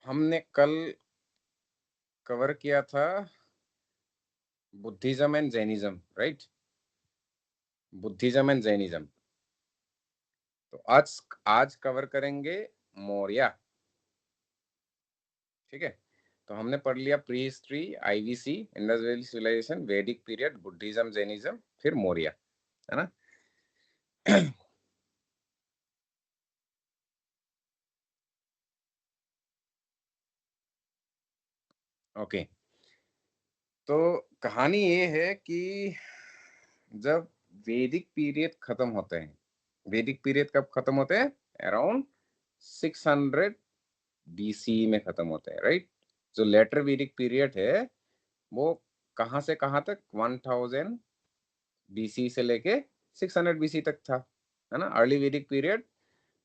हमने कल कवर किया था Buddhism and Jainism, right? Buddhism and Jainism. तो आज आज कवर करेंगे मौर्य। ठीक है, तो हमने पढ़ लिया prehistory, IVC, Indus valley civilisation, Vedic period, Buddhism, Jainism, फिर मौर्य, है ना? ओके, तो कहानी ये है कि जब वैदिक पीरियड खत्म होते हैं, वैदिक पीरियड कब खत्म होते हैं? अराउंड 600 बीसी में खत्म होते हैं, राइट? जो लेटर वैदिक पीरियड है वो कहां से कहां तक? 1000 बीसी से लेके 600 बीसी तक था, है ना? अर्ली वैदिक पीरियड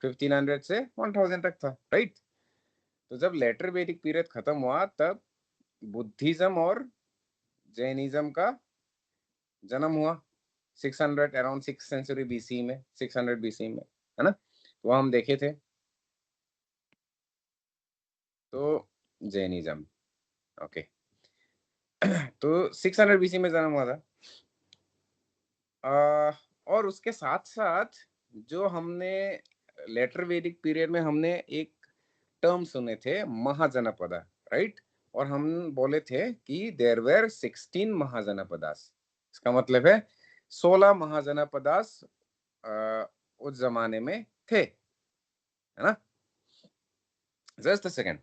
1500 से 1000 तक था, राइट? तो जब लेटर वैदिक पीरियड खत्म हुआ तब बुद्धिज्म और जैनिज्म का जन्म हुआ 600, अराउंड 6th सेंचुरी बीसी में, 600 बीसी में, है ना? तो हम देखे थे। तो जैनिज्म, ओके। तो 600 बीसी में जन्म हुआ था। और उसके साथ साथ जो हमने लेटर वैदिक पीरियड में हमने एक टर्म सुने थे, महाजनपदा, राइट? और हम बोले थे कि देयर वेर 16 महाजनपदास। इसका मतलब है 16 महाजनपदास उस जमाने में थे, है ना? Just a second.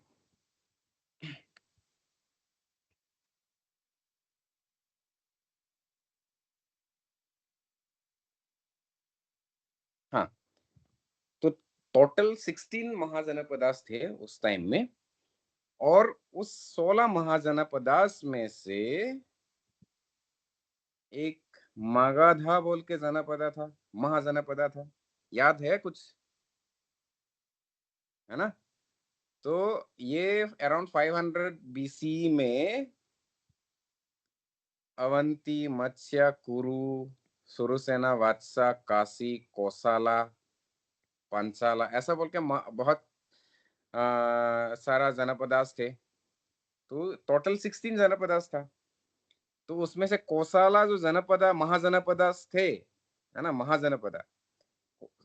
हाँ, तो टोटल 16 महाजनपदास थे उस टाइम में, और उस 16 महाजनपदास में से एक मगधा बोल के जनपदा था, महाजनपदा था। याद है कुछ, है ना? तो ये अराउंड 500 बीसी में अवंती, मत्स्य, कुरु, सुरसेना, वात्सा, काशी, कोसाला, पंचाला, ऐसा बोल के बहुत सारा जनपदास थे। तो टोटल 16 जनपदास था। तो उसमें से कोसाला जो जनपदा, महाजनपदास थे, है ना? महाजनपदा,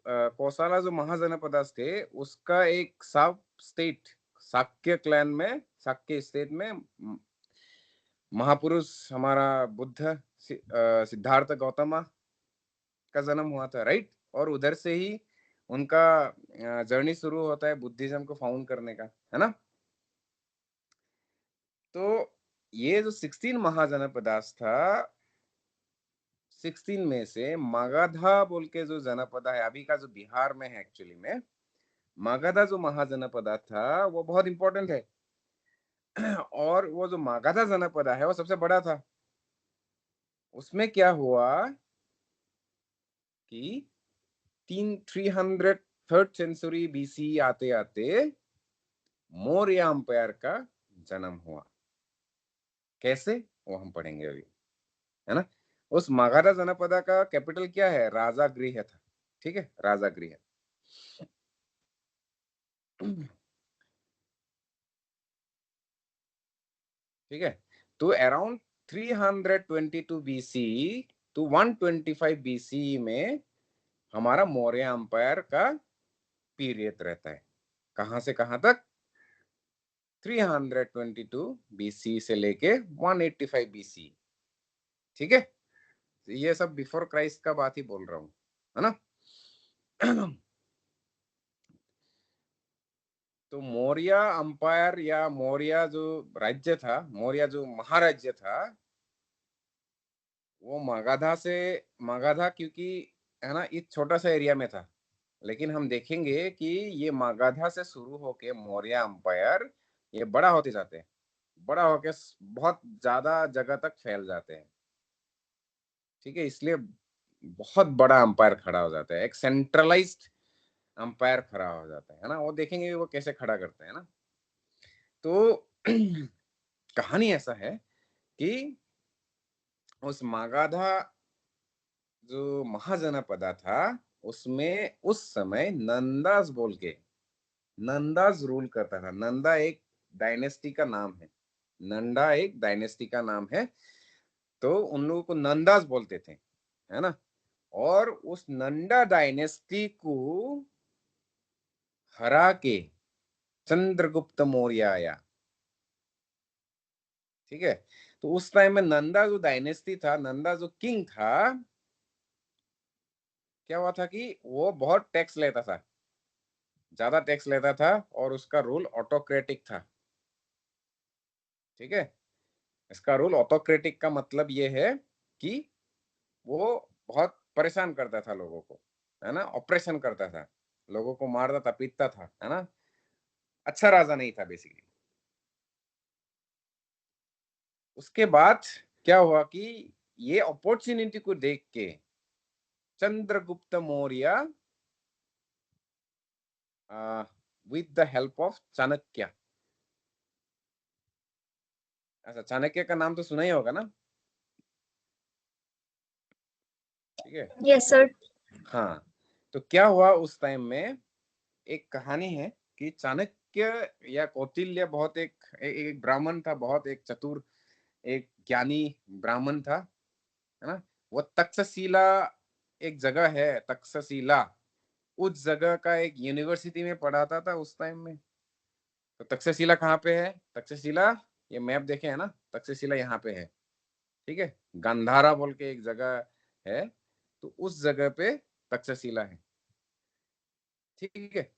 कोसाला जो महाजनपदास थे उसका एक सब स्टेट, शाक्य क्लैन में, शाक्य स्टेट में महापुरुष हमारा बुद्ध सिद्धार्थ गौतम का जन्म हुआ था, राइट? और उधर से ही उनका जर्नी शुरू होता है बुद्धिज्म को फाउंड करने का, है ना? तो ये जो 16 महाजनपदास था, 16 में से मगधा बोल के जो जनपदा है, अभी का जो बिहार में है एक्चुअली में, मगधा जो महाजनपदा था वो बहुत इंपॉर्टेंट है। और वो जो मगधा जनपदा है वो सबसे बड़ा था। उसमें क्या हुआ कि 300 बीसी आते आते मौर्य अंपायर का जन्म हुआ। कैसे, वो हम पढ़ेंगे अभी, है ना? उस मगधा जनपदा का कैपिटल क्या है? राजागृह था, ठीक है, राजागृह। ठीक है, तो अराउंड 322 बीसी टू 125 बीसी में हमारा मौर्य अंपायर का पीरियड रहता है। कहां से कहां तक? 322 बीसी से लेके 185 बीसी, ठीक है? ये सब बिफोर क्राइस्ट का बात ही बोल रहा हूँ, है ना? तो मौर्य अंपायर या मौर्य जो राज्य था, मौर्य जो महाराज्य था, वो मगधा से, मगधा क्योंकि, है ना, एक छोटा सा एरिया में था, लेकिन हम देखेंगे कि ये मगधा से शुरू होके मौर्य अंपायर ये बड़ा होते जाते हैं, बड़ा होके बहुत ज्यादा जगह तक फैल जाते हैं, ठीक है? इसलिए बहुत बड़ा अंपायर खड़ा हो जाता है, एक सेंट्रलाइज्ड अंपायर खड़ा हो जाता है ना? वो देखेंगे वो कैसे खड़ा करते हैं ना। तो कहानी ऐसा है कि उस मगधा जो महाजनपदा था उसमें उस समय नंदास बोल के, नंदास रूल करता था। नंदा एक डायनेस्टी का नाम है, नंदा एक डायनेस्टी का नाम है। तो उन लोगों को नंदास बोलते थे, है ना। और उस नंदा डायनेस्टी को हरा के चंद्रगुप्त मौर्य आया, ठीक है। तो उस टाइम में नंदा जो डायनेस्टी था, नंदा जो किंग था, क्या हुआ था कि वो बहुत टैक्स लेता था, ज्यादा टैक्स लेता था, और उसका रूल ऑटोक्रेटिक था, ठीक है। इसका रूल ऑटोक्रेटिक का मतलब ये है कि वो बहुत परेशान करता था लोगों को, है ना, ऑपरेशन करता था, लोगों को मारता था, पीटता था, है ना। अच्छा राजा नहीं था बेसिकली। उसके बाद क्या हुआ कि ये अपॉर्चुनिटी को देख के Chandragupta Maurya with the help of Chanakya, अच्छा चाणक्य का नाम तो सुना ही होगा ना, ठीक है। Yes sir. हाँ, तो क्या हुआ उस टाइम में, एक कहानी है कि चाणक्य या कौटिल्य बहुत एक ब्राह्मण था, बहुत एक चतुर, एक ज्ञानी ब्राह्मण था, है ना। वो तक्षशिला एक जगह है, तक्षशिला, उस जगह का एक यूनिवर्सिटी में पढ़ाता था उस टाइम में। तो तक्षशिला कहाँ पे है, तक्षशिला, ये मैप देखे है ना, तक्षशिला यहाँ पे है, ठीक है। गांधारा बोल के एक जगह है, तो उस जगह पे तक्षशिला है, ठीक है।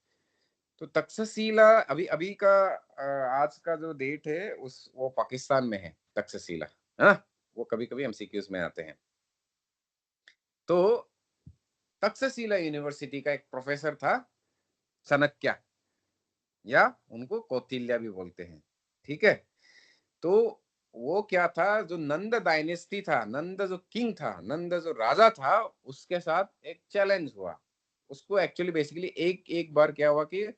तो तक्षशिला अभी अभी का आज का जो डेट है उस वो पाकिस्तान में है तक्षशिला, है ना। वो कभी कभी एमसीक्यूज में आते हैं। तो तक्षशिला यूनिवर्सिटी का एक प्रोफेसर था चाणक्य, या उनको कौटिल्य भी बोलते हैं, ठीक है। तो वो क्या था, जो नंद डायनेस्टी था, नंद जो किंग था, नंद जो राजा था, उसके साथ एक चैलेंज हुआ। उसको एक्चुअली बेसिकली एक एक बार क्या हुआ कि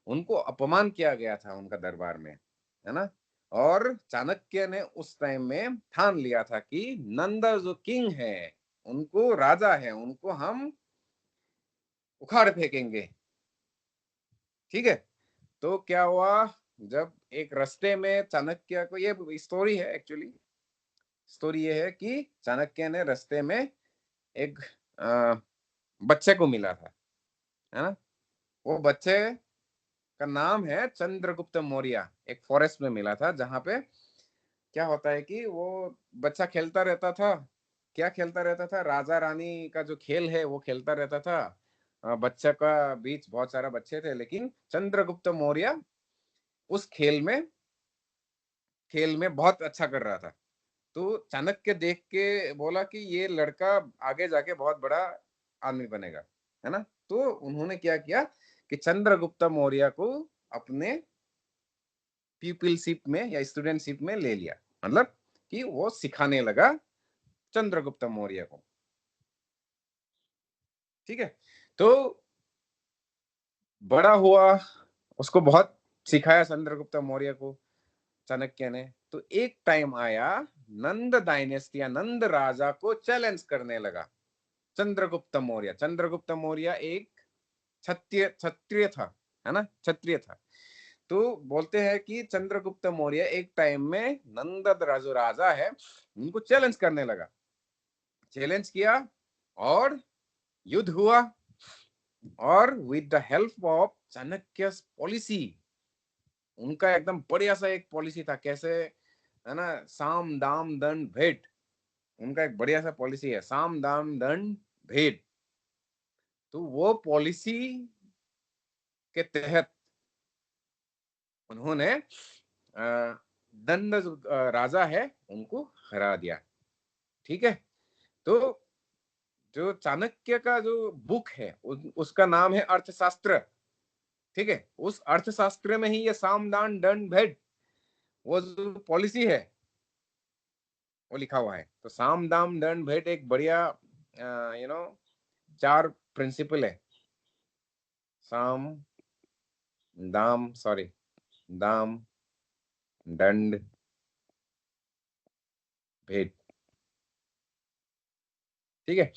उनको अपमान किया गया था उनका दरबार में, है ना। और चाणक्य ने उस टाइम में ठान लिया था कि नंद जो किंग है, उनको राजा है, उनको हम उखाड़ फेंकेंगे, ठीक है। तो क्या हुआ, जब एक रास्ते में चाणक्य को, ये स्टोरी है एक्चुअली, स्टोरी ये है कि चाणक्य ने रास्ते में एक बच्चे को मिला था, है ना। वो बच्चे का नाम है चंद्रगुप्त मौर्य। एक फॉरेस्ट में मिला था, जहां पे क्या होता है कि वो बच्चा खेलता रहता था, क्या खेलता रहता था, राजा रानी का जो खेल है वो खेलता रहता था। बच्चा का बीच बहुत सारा बच्चे थे, लेकिन चंद्रगुप्त मौर्य उस खेल में बहुत अच्छा कर रहा था। तो चाणक्य देख के बोला कि ये लड़का आगे जाके बहुत बड़ा आदमी बनेगा, है ना। तो उन्होंने क्या किया कि चंद्रगुप्त मौर्य को अपने पीपलशिप में या स्टूडेंटशिप में ले लिया, मतलब कि वो सिखाने लगा चंद्रगुप्त मौर्य को, ठीक है। तो बड़ा हुआ, उसको बहुत सिखाया चंद्रगुप्त मौर्य को चाणक्य ने। तो एक टाइम आया, नंद डायनेस्टी या नंद राजा को चैलेंज करने लगा चंद्रगुप्त मौर्य। चंद्रगुप्त मौर्य एक क्षत्रिय क्षत्रिय था, है ना, क्षत्रिय था। तो बोलते हैं कि चंद्रगुप्त मौर्य एक टाइम में नंद जो राजा है उनको चैलेंज करने लगा, चैलेंज किया, और युद्ध हुआ। और with the help of Chanakya policy, उनका एकदम बढ़िया सा एक पॉलिसी था, कैसे, है ना, साम दाम दंड भेंट, उनका एक बढ़िया सा पॉलिसी है, साम दाम दंड भेंट। तो वो पॉलिसी के तहत उन्होंने दंड राजा है उनको हरा दिया, ठीक है। तो जो चाणक्य का जो बुक है उसका नाम है अर्थशास्त्र, ठीक है। उस अर्थशास्त्र में ही ये साम दान दंड भेंट, वो जो पॉलिसी है वो लिखा हुआ है। तो साम दाम दंड भेंट एक बढ़िया यू नो 4 प्रिंसिपल है, साम दाम, सॉरी, दाम दंड भेंट, ठीक है।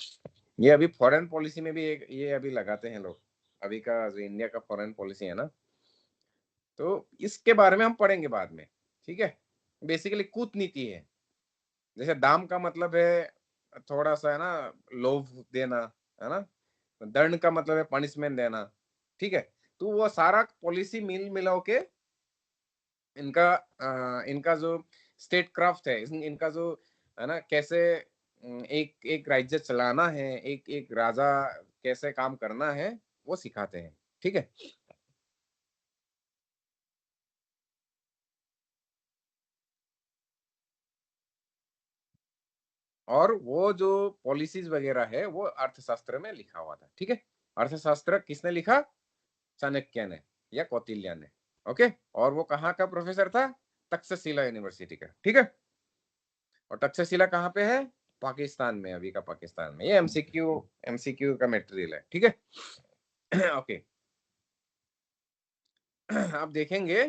ये अभी फॉरेन पॉलिसी में भी एक ये अभी लगाते हैं लोग, अभी का जो इंडिया का फॉरेन पॉलिसी है ना, तो इसके बारे में हम पढ़ेंगे बाद में, ठीक है। बेसिकली कूटनीति है। जैसे दाम का मतलब है थोड़ा सा, है ना, लोभ देना, है ना। दंड का मतलब है पनिशमेंट देना, ठीक है। तो वो सारा पॉलिसी मिल मिलाओ के इनका इनका जो स्टेट क्राफ्ट है, इनका जो, है ना, कैसे एक एक राज्य चलाना है, एक एक राजा कैसे काम करना है, वो सिखाते हैं, ठीक है। और वो जो पॉलिसीज वगैरह है वो अर्थशास्त्र में लिखा हुआ था, ठीक है। अर्थशास्त्र किसने लिखा? चाणक्य ने या कौटिल्य ने, ओके। और वो कहाँ का प्रोफेसर था? तक्षशिला यूनिवर्सिटी का, ठीक है। और तक्षशिला कहाँ पे है? पाकिस्तान में, अभी का पाकिस्तान में। ये एमसीक्यू एमसीक्यू का मटेरियल है, ठीक है। ओके। आप देखेंगे,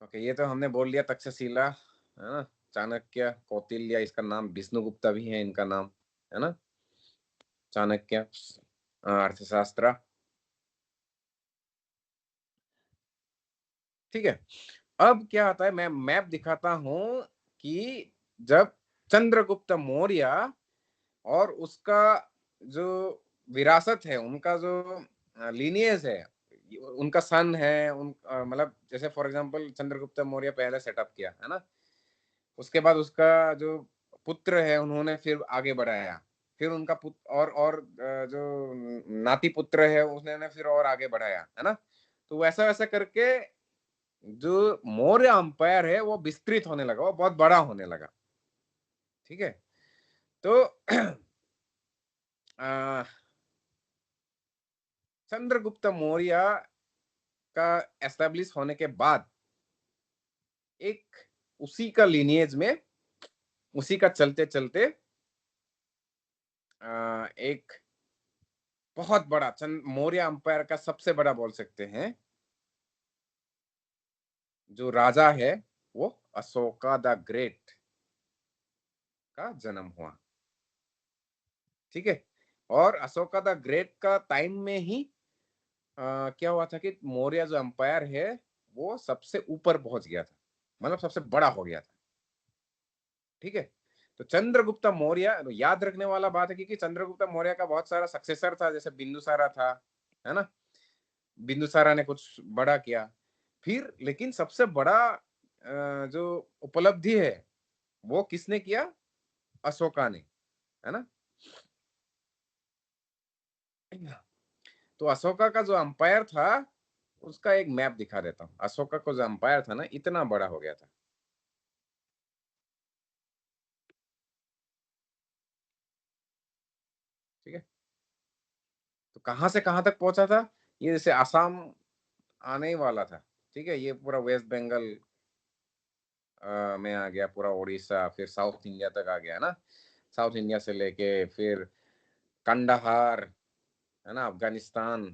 ओके, ये तो हमने बोल लिया तक्षशिला, है ना। चाणक्य, कौटिल्य, इसका नाम विष्णुगुप्ता भी है इनका नाम, है ना। चाणक्य, अर्थशास्त्र, ठीक है। अब क्या आता है, मैं मैप दिखाता हूं कि जब चंद्रगुप्त मौर्य और उसका जो विरासत है, उनका जो लीनियज है, उनका सन है, उन मतलब जैसे फॉर एग्जांपल चंद्रगुप्त मौर्य पहले सेटअप किया, है ना। उसके बाद उसका जो पुत्र है उन्होंने फिर आगे बढ़ाया, फिर उनका पुत्र और जो नाती पुत्र है उसने फिर और आगे बढ़ाया, है ना। तो वैसा वैसा करके जो मौर्य अंपायर है वो विस्तृत होने लगा, वो बहुत बड़ा होने लगा, ठीक है। तो आ, चंद्रगुप्त मौर्य का एस्टेब्लिश होने के बाद एक उसी का लिनिएज में, उसी का चलते चलते एक बहुत बड़ा मौर्य अंपायर का सबसे बड़ा बोल सकते हैं जो राजा है, वो अशोका द ग्रेट का जन्म हुआ, ठीक है। और अशोका द ग्रेट का टाइम में ही क्या हुआ था कि मौर्य जो अंपायर है वो सबसे ऊपर पहुंच गया था, मतलब सबसे बड़ा हो गया था, ठीक है। तो चंद्रगुप्त मौर्य, याद रखने वाला बात है कि चंद्रगुप्त मौर्य का बहुत सारा सक्सेसर था, जैसे बिंदुसारा था, है ना। बिंदुसारा ने कुछ बड़ा किया फिर, लेकिन सबसे बड़ा जो उपलब्धि है वो किसने किया? अशोका ने, है ना। तो अशोका का जो अंपायर था उसका एक मैप दिखा देता हूँ। अशोका को जो अंपायर था ना, इतना बड़ा हो गया था, ठीक है। तो कहां से कहां तक पहुंचा था? ये जैसे आसाम आने ही वाला था, ठीक है। ये पूरा वेस्ट बंगाल में आ गया, पूरा उड़ीसा, फिर साउथ इंडिया तक आ गया ना। साउथ इंडिया से लेके फिर कंडाहार, है ना, अफगानिस्तान,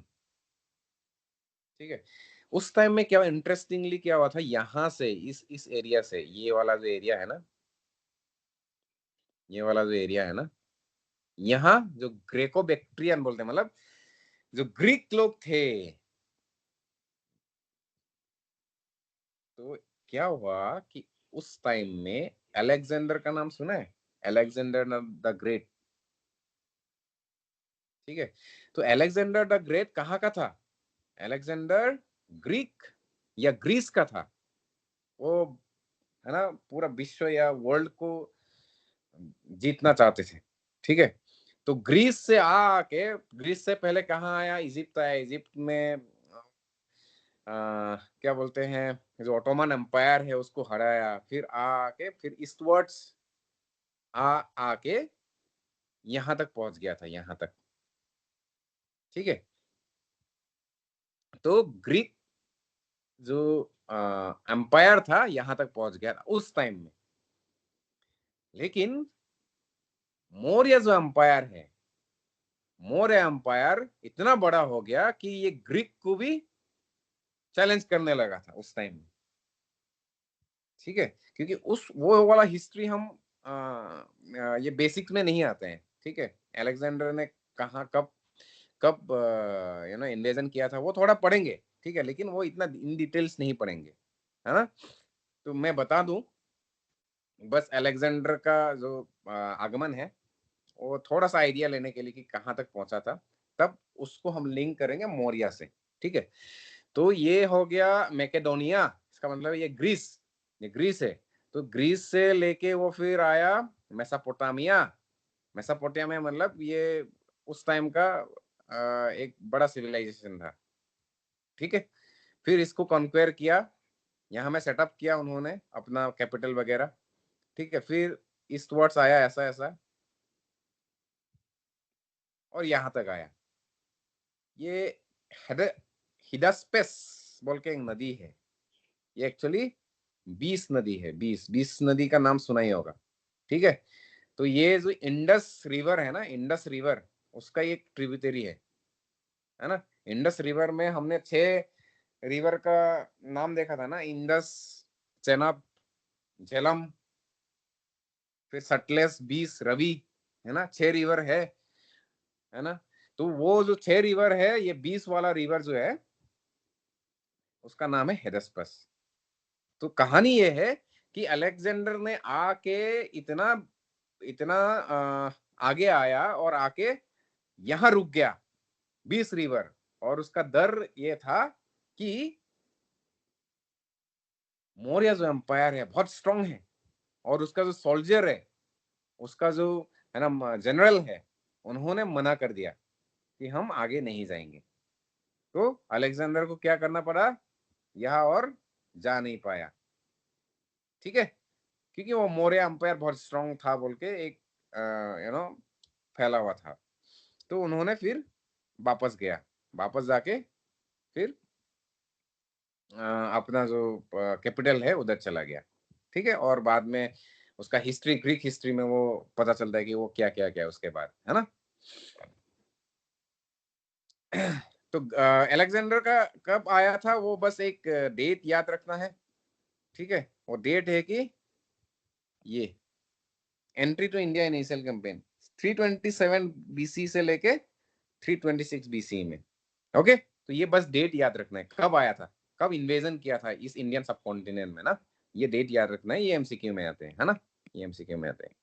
ठीक है। उस टाइम में क्या इंटरेस्टिंगली क्या हुआ था, यहाँ से इस एरिया से, ये वाला जो एरिया है ना, ये वाला जो एरिया है ना, यहाँ जो ग्रेको बैक्ट्रियन बोलते हैं, मतलब जो ग्रीक लोग थे, तो क्या हुआ कि उस टाइम में अलेक्जेंडर का नाम सुना है? अलेक्जेंडर द ग्रेट, ठीक है। तो अलेक्जेंडर द ग्रेट कहाँ का था? अलेक्जेंडर ग्रीक या ग्रीस का था। वो, है ना, पूरा विश्व या वर्ल्ड को जीतना चाहते थे, ठीक है। तो ग्रीस से आके, ग्रीस से पहले कहाँ आया? इजिप्ट आया। इजिप्ट में क्या बोलते हैं, जो ऑटोमन एम्पायर है उसको हराया, फिर आके फिर ईस्टवर्ड्स आ आके यहाँ तक पहुंच गया था, यहाँ तक, ठीक है। तो ग्रीक जो एम्पायर था यहाँ तक पहुंच गया था उस टाइम में। लेकिन मौर्य जो एम्पायर है, मौर्य एम्पायर इतना बड़ा हो गया कि ये ग्रीक को भी चैलेंज करने लगा था उस टाइम में, ठीक है। क्योंकि उस वो वाला हिस्ट्री हम ये बेसिक्स में नहीं आते हैं, ठीक है। अलेक्जेंडर ने कहा, कब कब इन्वेजन किया था वो थोड़ा पढ़ेंगे, ठीक है, लेकिन वो इतना इन डिटेल्स नहीं पढ़ेंगे, है ना। तो मैं बता दूं, बस अलेक्जेंडर का जो आगमन है वो थोड़ा सा आइडिया लेने के लिए कि कहाँ तक पहुंचा था, तब उसको हम लिंक करेंगे मौर्य से, ठीक है। तो ये हो गया मैकेडोनिया, इसका मतलब ये ग्रीस है। तो ग्रीस से लेके वो फिर आया मेसोपोटामिया। मेसोपोटामिया मतलब ये उस टाइम का एक बड़ा सिविलाइजेशन था, ठीक है। फिर इसको कॉन्क्वेयर किया, यहाँ में सेटअप किया उन्होंने अपना कैपिटल वगैरह, ठीक है। फिर ईस्टवर्ड्स आया ऐसा ऐसा, और यहाँ तक आया। ये हिडास्पेस बोल के एक नदी है, ये एक्चुअली 20 नदी है, 20 नदी का नाम सुना ही होगा, ठीक है। तो ये जो इंडस रिवर है ना, इंडस रिवर, उसका एक ट्रिब्यूटरी है ना। इंडस रिवर में हमने 6 रिवर का नाम देखा था ना, इंडस, चेनाब, झेलम, फिर सटलेस, 20, रवि, है ना, 6 रिवर है ना। तो वो जो 6 रिवर है, ये 20 वाला रिवर जो है उसका नाम है हेडेस्पस। तो कहानी ये है कि अलेक्जेंडर ने आके इतना इतना आगे आया और आके यहाँ रुक गया 20 रिवर, और उसका डर ये था कि मौर्य जो एम्पायर है बहुत स्ट्रांग है, और उसका जो सोल्जर है, उसका जो है ना जनरल है, उन्होंने मना कर दिया कि हम आगे नहीं जाएंगे। तो अलेक्जेंडर को क्या करना पड़ा, यहाँ और जा नहीं पाया, ठीक है, क्योंकि वो मौर्य अंपायर बहुत स्ट्रांग था बोल के एक फैला हुआ था। तो उन्होंने फिर वापस गया, वापस जाके फिर अपना जो कैपिटल है उधर चला गया, ठीक है। और बाद में उसका हिस्ट्री, ग्रीक हिस्ट्री में वो पता चलता है कि वो क्या क्या क्या उसके बाद, है ना। तो अलेक्जेंडर का कब आया था वो बस एक डेट याद रखना है, ठीक है। वो डेट है कि ये entry to India initial campaign 327 BC से लेके 326 बीसी में, ओके। तो ये बस डेट याद रखना है, कब आया था, कब इन्वेजन किया था इस इंडियन सब कॉन्टिनेंट में ना, ये डेट याद रखना है। ये एमसीक्यू में आते हैं, है ना, ये एमसीक्यू में आते हैं,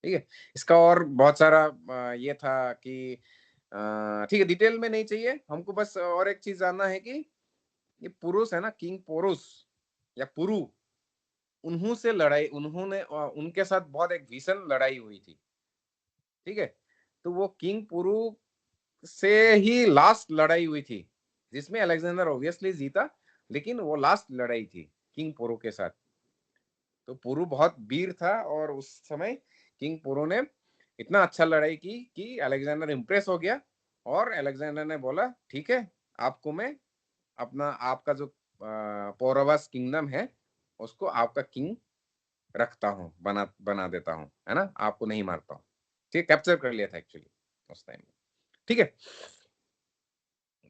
ठीक है। इसका और बहुत सारा ये था कि ठीक है, डिटेल में नहीं चाहिए हमको, बस और एक चीज जानना है कि ये पुरुष है ना, किंग पोरुस या पुरु, उन्हों से लड़ाई, उन्होंने उनके साथ बहुत एक भीषण लड़ाई हुई थी, ठीक है। तो वो किंग पुरु से ही लास्ट लड़ाई हुई थी, जिसमें अलेक्जेंडर ऑब्वियसली जीता, लेकिन वो लास्ट लड़ाई थी किंग पुरु के साथ। तो पुरु बहुत वीर था, और उस समय किंग पुरु ने इतना अच्छा लड़ाई की कि अलेक्जेंडर इंप्रेस हो गया, और अलेक्जेंडर ने बोला ठीक है, आपको मैं अपना, आपका जो पौरवस किंगडम है उसको आपका किंग रखता हूँ, बना बना देता हूँ, है ना, आपको नहीं मारता हूँ, ठीक, कैप्चर कर लिया था एक्चुअली उस टाइम में, ठीक है।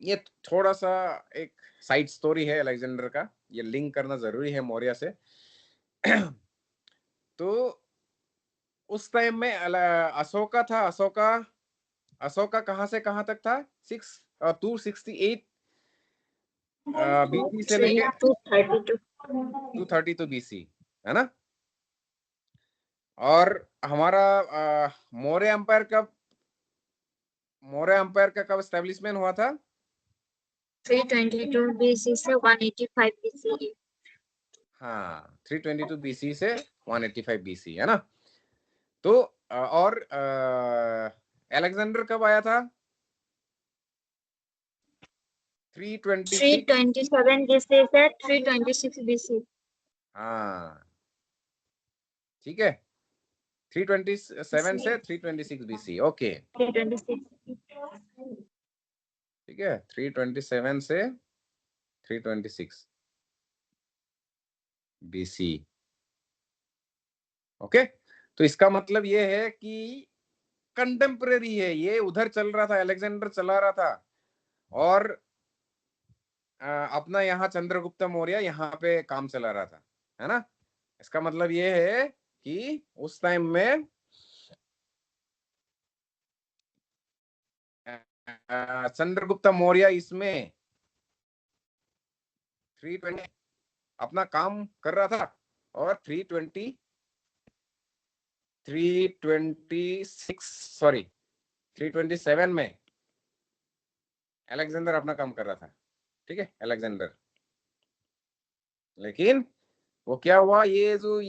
ये थोड़ा सा एक साइड स्टोरी है अलेक्जेंडर का, ये लिंक करना जरूरी है मौर्य से। तो उस टाइम में अशोका था, अशोका, अशोका कहाँ से कहाँ तक था, 268 बीसी से लेके 232 बीसी, है ना। और हमारा मौर्य एम्पायर कब, मौर्य एम्पायर का कब स्टैब्लिशमेंट हुआ था, 322 BC से 185 BC। हाँ, 322 बीसी से 185 बीसी, है ना। तो और अलेक्जेंडर कब आया था, 326, 327 BC से 326 BC। हाँ, ठीक है, 327 से 326 बीसी, ओके, 326। ठीक है, 327 से 326 बीसी, ओके। तो इसका मतलब ये है कि कंटेम्परेरी है, ये उधर चल रहा था, अलेक्जेंडर चला रहा था, और अपना यहाँ चंद्रगुप्त मौर्य यहाँ पे काम चला रहा था, है ना। इसका मतलब ये है कि उस टाइम में चंद्रगुप्त मौर्य इसमें 320 अपना काम कर रहा था, और 326 सॉरी 327 में अलेक्जेंडर अपना काम कर रहा था। ठीक है, अलेक्जेंडर। लेकिन वो क्या हुआ, ये जो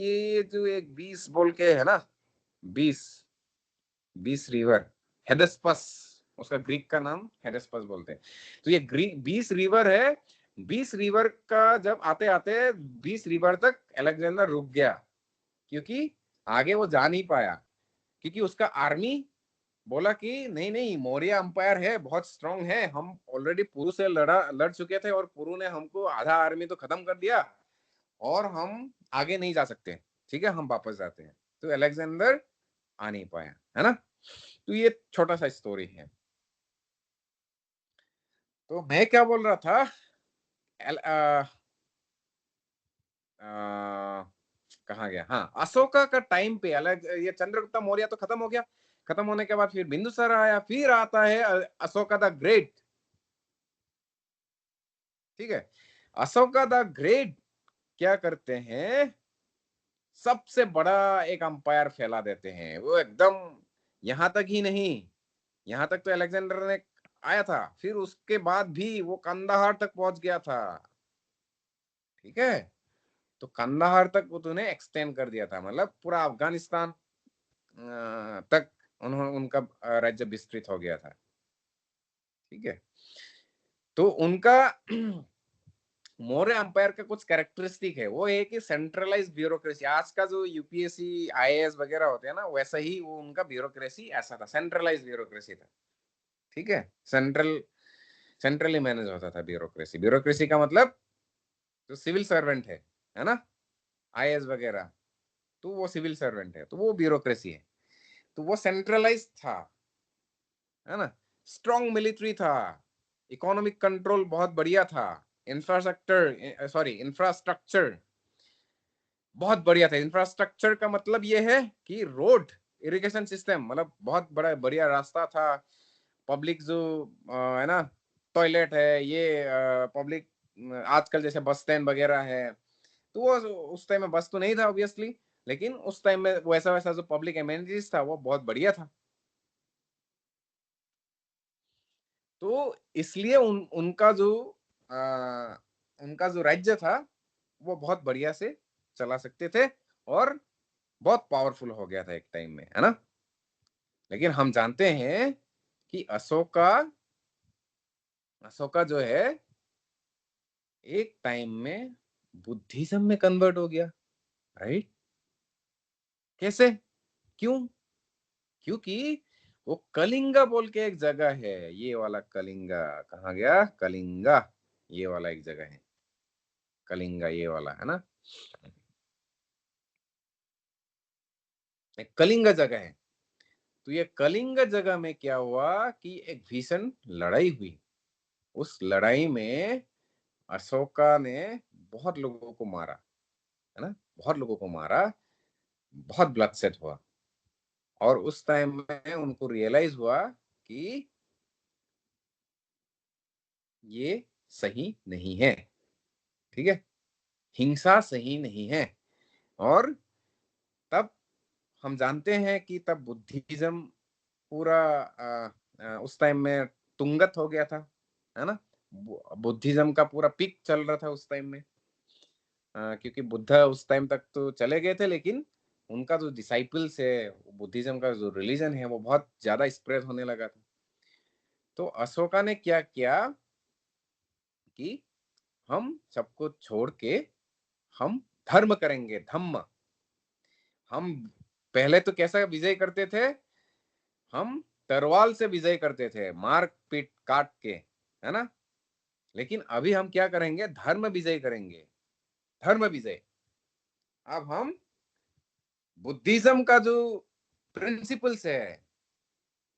एक 20 बोल के है ना, 20 20 रिवर, हेडेस्पस, उसका ग्रीक का नाम हेडेस्पस बोलते हैं। तो ये ग्रीक 20 रिवर है, 20 रिवर का जब आते आते 20 रिवर तक अलेक्जेंडर रुक गया, क्योंकि आगे वो जा नहीं पाया, क्योंकि उसका आर्मी बोला कि नहीं नहीं, मौर्य अंपायर है, बहुत स्ट्रांग है, हम ऑलरेडी पुरु से लड़ चुके थे और पुरु ने हमको आधा आर्मी तो खत्म कर दिया, और हम आगे नहीं जा सकते, ठीक है, हम वापस जाते हैं। तो अलेक्जेंडर आ नहीं पाया, है ना। तो ये छोटा सा स्टोरी है। तो मैं क्या बोल रहा था, कहाँ गया, हाँ, अशोका का टाइम पे अलग, ये चंद्रगुप्त मौर्य तो खत्म हो गया, खत्म होने के बाद फिर बिंदुसार आया, फिर आता है अशोका द ग्रेट। ठीक है, अशोका द ग्रेट क्या करते हैं, सबसे बड़ा एक अंपायर फैला देते हैं, वो एकदम, यहां तक ही नहीं, यहां तक तो अलेक्जेंडर ने आया था, फिर उसके बाद भी वो कंदाहार तक पहुंच गया था। ठीक है, तो कंदाहार तक वो तूने एक्सटेंड कर दिया था, मतलब पूरा अफगानिस्तान तक उन्होंने, उनका राज्य विस्तृत हो गया था। ठीक है, तो उनका मौर्य अंपायर का कुछ कैरेक्टरिस्टिक है, वो है कि सेंट्रलाइज ब्यूरोक्रेसी, आज का जो यूपीएससी आईएएस वगैरह होते हैं ना, वैसा ही वो उनका ब्यूरोक्रेसी ऐसा था, सेंट्रलाइज ब्यूरोक्रेसी था। ठीक है, सेंट्रली मैनेज होता था ब्यूरोक्रेसी। ब्यूरोक्रेसी का मतलब जो सिविल सर्वेंट है ना, आईएएस वगैरह, तो वो सिविल सर्वेंट है, तो वो ब्यूरोक्रेसी है। तो वो सेंट्रलाइज था, है ना, स्ट्रॉन्ग मिलिट्री था, इकोनॉमिक कंट्रोल बहुत बढ़िया था, इंफ्रास्ट्रक्चर बहुत बढ़िया था। इंफ्रास्ट्रक्चर का मतलब ये है कि रोड, इरिगेशन सिस्टम, मतलब बहुत बड़ा बढ़िया रास्ता था, पब्लिक जो है ना, टॉयलेट है, ये पब्लिक आजकल जैसे बस स्टैंड वगैरह है, तो वो उस टाइम में बस तो नहीं था ऑब्वियसली, लेकिन उस टाइम में वैसा वैसा जो पब्लिक एमेनिटीज था वो बहुत बढ़िया था। तो इसलिए आ, उनका जो राज्य था वो बहुत बढ़िया से चला सकते थे, और बहुत पावरफुल हो गया था एक टाइम में, है ना। लेकिन हम जानते हैं कि अशोका अशोका जो है एक टाइम में बुद्धिज्म में कन्वर्ट हो गया, राइट। कैसे, क्यों, क्योंकि वो कलिंगा बोल के एक जगह है, ये वाला कलिंगा, कहाँ गया कलिंगा, ये वाला एक जगह है कलिंगा, ये वाला है ना, एक कलिंग जगह है। तो ये कलिंग जगह में क्या हुआ कि एक भीषण लड़ाई हुई, उस लड़ाई में अशोका ने बहुत लोगों को मारा, है ना, बहुत लोगों को मारा, बहुत ब्लडशेड हुआ, और उस टाइम में उनको रियलाइज हुआ कि ये सही नहीं है। ठीक है, हिंसा सही नहीं है। और तब हम जानते हैं कि तब बुद्धिज्म पूरा उस टाइम में तुंगत हो गया था, है ना, बुद्धिज्म का पूरा पीक चल रहा था उस टाइम में, क्योंकि बुद्ध उस टाइम तक तो चले गए थे, लेकिन उनका जो डिसाइपल्स है, बुद्धिज्म का जो रिलीजन है, वो बहुत ज्यादा स्प्रेड होने लगा था। तो अशोका ने क्या किया कि हम सबको छोड़ के हम धर्म करेंगे, धम्म। हम पहले तो कैसा विजय करते थे, हम तरवाल से विजय करते थे, मार पीट काट के, है ना। लेकिन अभी हम क्या करेंगे, धर्म विजय करेंगे, धर्म विजय। अब हम बुद्धिज्म का जो प्रिंसिपल्स है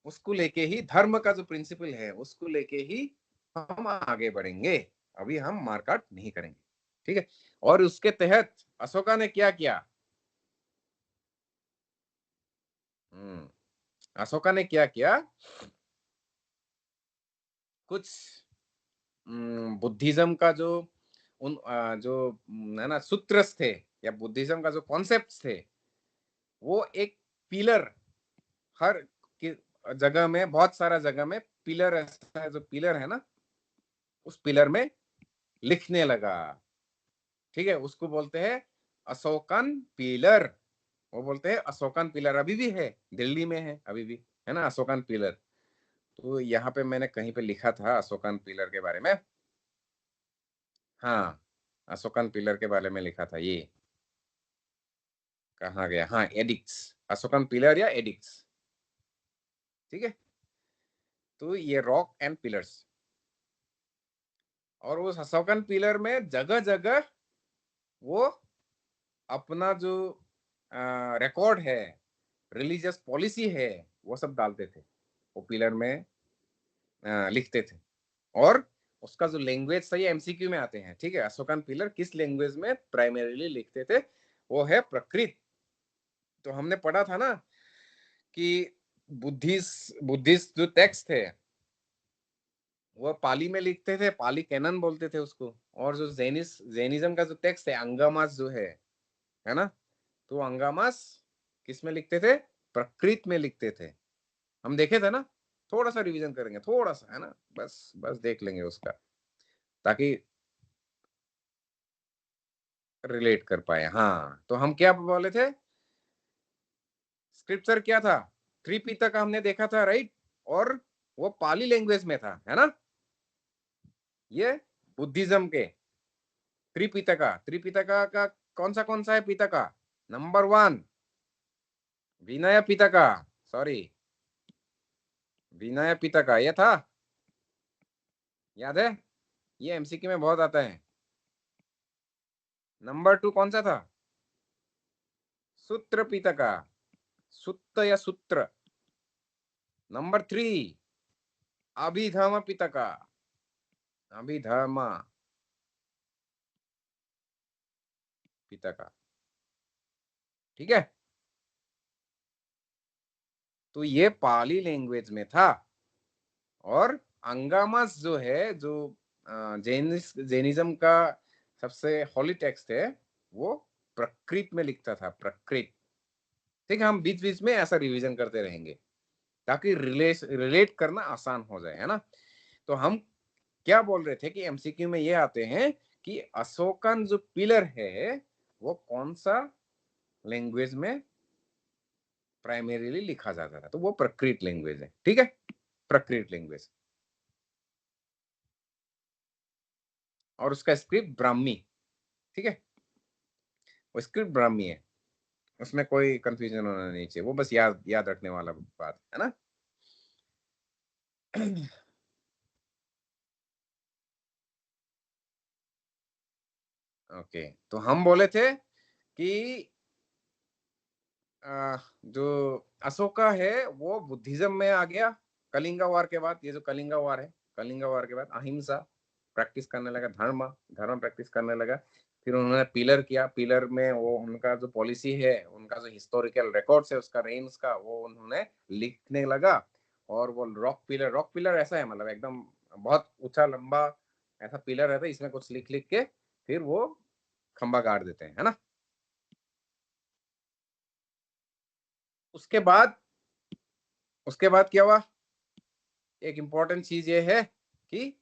उसको लेके ही, धर्म का जो प्रिंसिपल है उसको लेके ही हम आगे बढ़ेंगे, अभी हम मारकाट नहीं करेंगे। ठीक है, और उसके तहत अशोका ने क्या किया, अशोका ने क्या किया, कुछ बुद्धिज्म का जो जो है ना सूत्र थे या बुद्धिज्म का जो कॉन्सेप्ट थे, वो एक पिलर हर जगह में, बहुत सारा जगह में पिलर, ऐसा जो पिलर है ना, उस पिलर में लिखने लगा। ठीक है, उसको बोलते हैं अशोकन पिलर। वो बोलते हैं अशोकन पिलर, अभी भी है, दिल्ली में है अभी भी, है ना अशोकन पिलर। तो यहाँ पे मैंने कहीं पे लिखा था अशोकन पिलर के बारे में। हाँ, अशोकन पिलर के बारे में लिखा था। ये कहाँ गया? हाँ, एडिक्ट्स, अशोकन पिलर या एडिक्ट्स। ठीक है, तो ये रॉक एंड पिलर्स, और उस अशोकन पिलर में जगह जगह वो अपना जो रिकॉर्ड है, रिलीजियस पॉलिसी है, वो सब डालते थे, वो पिलर में लिखते थे। और उसका जो लैंग्वेज था, ये एमसीक्यू में आते हैं। ठीक है, अशोकन पिलर किस लैंग्वेज में प्राइमरीली लिखते थे? वो है प्रकृत। तो हमने पढ़ा था ना कि बुद्धिस्ट जो टेक्स्ट थे वो पाली में लिखते थे, पाली कैनन बोलते थे उसको। और जो जैनिज्म का जो टेक्स्ट है, अंगामास जो है ना, तो अंगामास किस में लिखते थे? प्रकृत में लिखते थे। हम देखे थे ना, थोड़ा सा रिवीजन करेंगे, थोड़ा सा, है ना, बस बस देख लेंगे उसका, ताकि रिलेट कर पाए। हाँ, तो हम क्या बोले थे? स्क्रिप्चर क्या था? त्रिपिटक हमने देखा था, राइट? और वो पाली लैंग्वेज में था, है ना। ये बुद्धिज्म के त्रिपिटका, त्रिपिटका का कौन सा है पिटका? नंबर 1 विनय पिटका, सॉरी, विनय पिटका, ये था, याद है? ये एमसीक्यू में बहुत आता है। नंबर 2 कौन सा था? सूत्र पिटका, सुत्त या सूत्र। नंबर 3 अभिधम पिटका, अभिधम पिटका। ठीक है, तो ये पाली लैंग्वेज में था। और अंगामास जो है, जो जैनिज्म का सबसे हॉली टेक्स्ट है, वो प्रकृत में लिखता था, प्रकृत। ठीक है, हम बीच बीच में ऐसा रिवीजन करते रहेंगे ताकि रिलेट करना आसान हो जाए, है ना। तो हम क्या बोल रहे थे कि एमसीक्यू में ये आते हैं कि अशोकन जो पिलर है वो कौन सा लैंग्वेज में प्राइमरीली लिखा जाता था? तो वो प्रकृत लैंग्वेज है। ठीक है, प्रकृत लैंग्वेज, और उसका स्क्रिप्ट ब्राह्मी। ठीक है, वो स्क्रिप्ट ब्राह्मी है, उसमें कोई कंफ्यूजन होना नहीं चाहिए, वो बस याद याद रखने वाला बात है ना। ओके, तो हम बोले थे कि जो अशोका है वो बुद्धिज्म में आ गया कलिंगा वार के बाद। ये जो कलिंगा वार है, कलिंगा वार के बाद अहिंसा प्रैक्टिस करने लगा, धर्म धर्म प्रैक्टिस करने लगा। फिर उन्होंने पिलर किया, पिलर में वो उनका जो पॉलिसी है, उनका जो हिस्टोरिकल रिकॉर्ड्स है उसका रेंज का, वो उन्होंने लिखने लगा। और वो रॉक पिलर ऐसा है, मतलब एकदम बहुत ऊंचा लंबा ऐसा पिलर रहता है, इसमें कुछ लिख लिख के फिर वो खंबा गाड़ देते हैं, है ना। उसके बाद उसके बाद क्या हुआ? एक इंपॉर्टेंट चीज ये है कि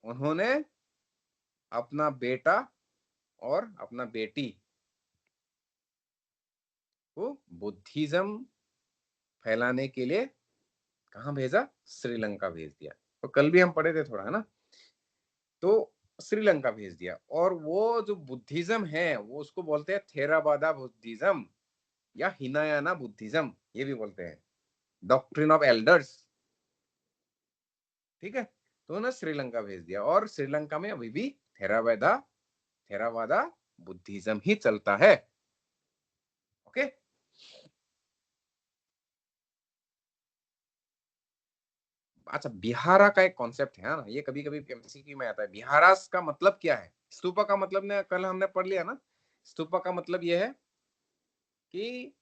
उन्होंने अपना बेटा और अपना बेटी को बुद्धिज्म फैलाने के लिए कहाँ भेजा? श्रीलंका भेज दिया। तो कल भी हम पढ़े थे थोड़ा, है ना। तो श्रीलंका भेज दिया, और वो जो बुद्धिज्म है वो उसको बोलते हैं थेरावादा बुद्धिज्म या हिनायाना बुद्धिज्म, ये भी बोलते हैं, डॉक्ट्रिन ऑफ एल्डर्स। ठीक है, तो उन्होंने श्रीलंका भेज दिया, और श्रीलंका में अभी भी थेरावादा थेरावादा बुद्धिज्म ही चलता है। ओके, अच्छा, बिहारा का एक कॉन्सेप्ट है ना, ये कभी कभी एमसीक्यू में आता है। बिहारास का मतलब क्या है? स्तूपा का मतलब ने कल हमने पढ़ लिया ना। स्तूपा का मतलब ये है कि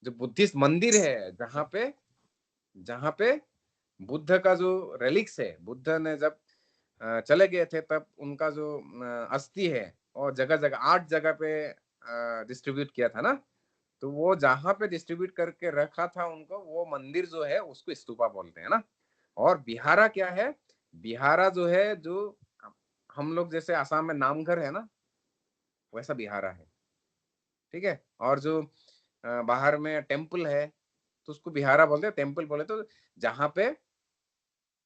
जो बुद्धिस्ट मंदिर है, जहां पे बुद्ध का जो रेलिक्स है, बुद्ध ने जब चले गए थे तब उनका जो अस्थि है और जगह जगह 8 जगह पे डिस्ट्रीब्यूट किया था ना, तो वो जहां पे डिस्ट्रीब्यूट करके रखा था उनको, वो मंदिर जो है उसको स्तूपा बोलते हैं ना। और बिहारा क्या है? बिहारा जो है, जो हम लोग जैसे आसाम में नामघर है ना, वैसा बिहारा है। ठीक है। और जो बाहर में टेम्पल है तो उसको बिहारा बोलते हैं, टेम्पल बोले तो जहां पे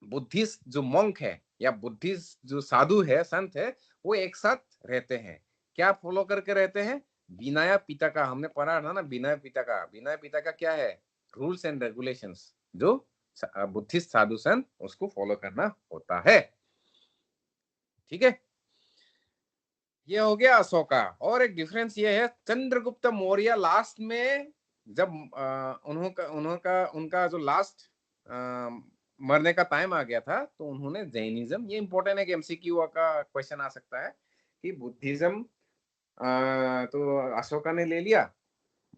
बुद्धिस्ट जो monk है या बुद्धिस्ट जो साधु है, संत है, वो एक साथ रहते हैं। क्या फॉलो करके रहते हैं? विनय पिटका, हमने पढ़ा था ना, विनय पिटका। विनय पिटका क्या है? रूल्स एंड रेगुलेशंस, जो बुद्धिस्ट साधु संत उसको फॉलो करना होता है। ठीक है, ये हो गया अशोका। और एक डिफरेंस ये है, चंद्रगुप्त मौर्य लास्ट में जब उनका जो लास्ट मरने का टाइम आ गया था, तो उन्होंने जैनिज्म, ये इंपॉर्टेंट है कि एमसीक्यू का क्वेश्चन आ सकता है कि बुद्धिज्म तो अशोका ने ले लिया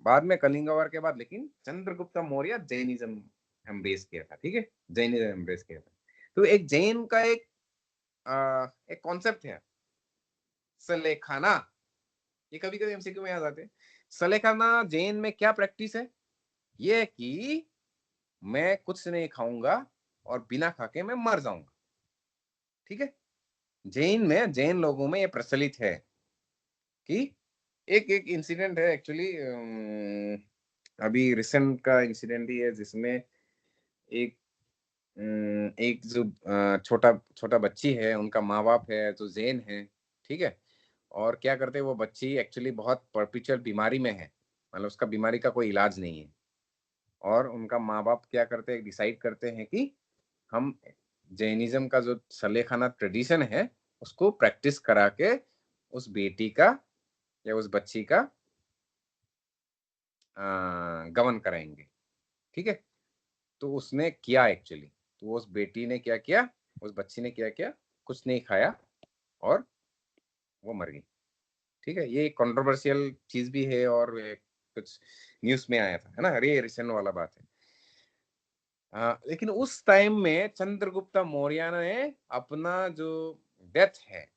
बाद में, कलिंग वार के बाद, लेकिन चंद्रगुप्त मौर्य जैनिज्म एम्ब्रेस किया था। ठीक है, जैनिज्म एम्ब्रेस किया था। तो एक जैन का एक कॉन्सेप्ट है सलेखाना, ये कभी कभी एमसीक्यू में आ जाते हैं। सलेखाना जैन में क्या प्रैक्टिस है? ये कि मैं कुछ नहीं खाऊंगा और बिना खा के मैं मर जाऊंगा। ठीक है, जैन लोगों में ये प्रचलित है कि एक एक इंसिडेंट है एक्चुअली, अभी रिसेंट का इंसिडेंट ही है, जिसमें एक एक जो छोटा छोटा बच्ची है, उनका माँ बाप है जो जैन है। ठीक है, और क्या करते हैं, वो बच्ची एक्चुअली बहुत परपिचुअल बीमारी में है, मतलब उसका बीमारी का कोई इलाज नहीं है। और उनका माँ बाप क्या करते हैं, डिसाइड करते हैं कि हम जैनिज्म का जो सलेखाना ट्रेडिशन है उसको प्रैक्टिस करा के उस बेटी का या उस बच्ची का गमन कराएंगे। ठीक है, तो उसने किया एक्चुअली, तो उस बेटी ने क्या किया, उस बच्ची ने क्या किया, कुछ नहीं खाया और वो मर गई। ठीक है, ये कंट्रोवर्शियल चीज भी है और कुछ न्यूज में आया था, है ना, अरे रिसेंट वाला बात है। लेकिन उस टाइम में चंद्रगुप्त मौर्य ने अपना जो डेथ है,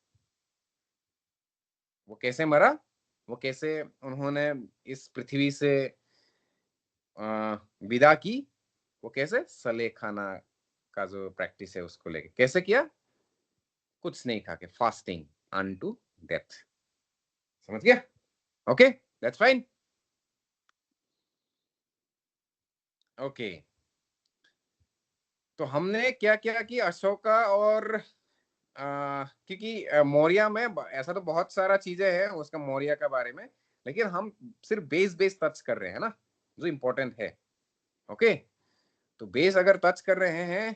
वो कैसे मरा, वो कैसे उन्होंने इस पृथ्वी से विदा की, वो कैसे, सलेखाना का जो प्रैक्टिस है उसको लेके कैसे किया, कुछ नहीं खा के, फास्टिंग अनटू डेथ। समझ गया? Okay, that's fine. ओके, तो हमने क्या क्या कि अशोका और क्योंकि मौर्य में ऐसा तो बहुत सारा चीजें हैं उसका मौर्य के बारे में, लेकिन हम सिर्फ बेस बेस टच कर रहे हैं ना, जो इम्पोर्टेंट है। ओके, तो बेस अगर टच कर रहे हैं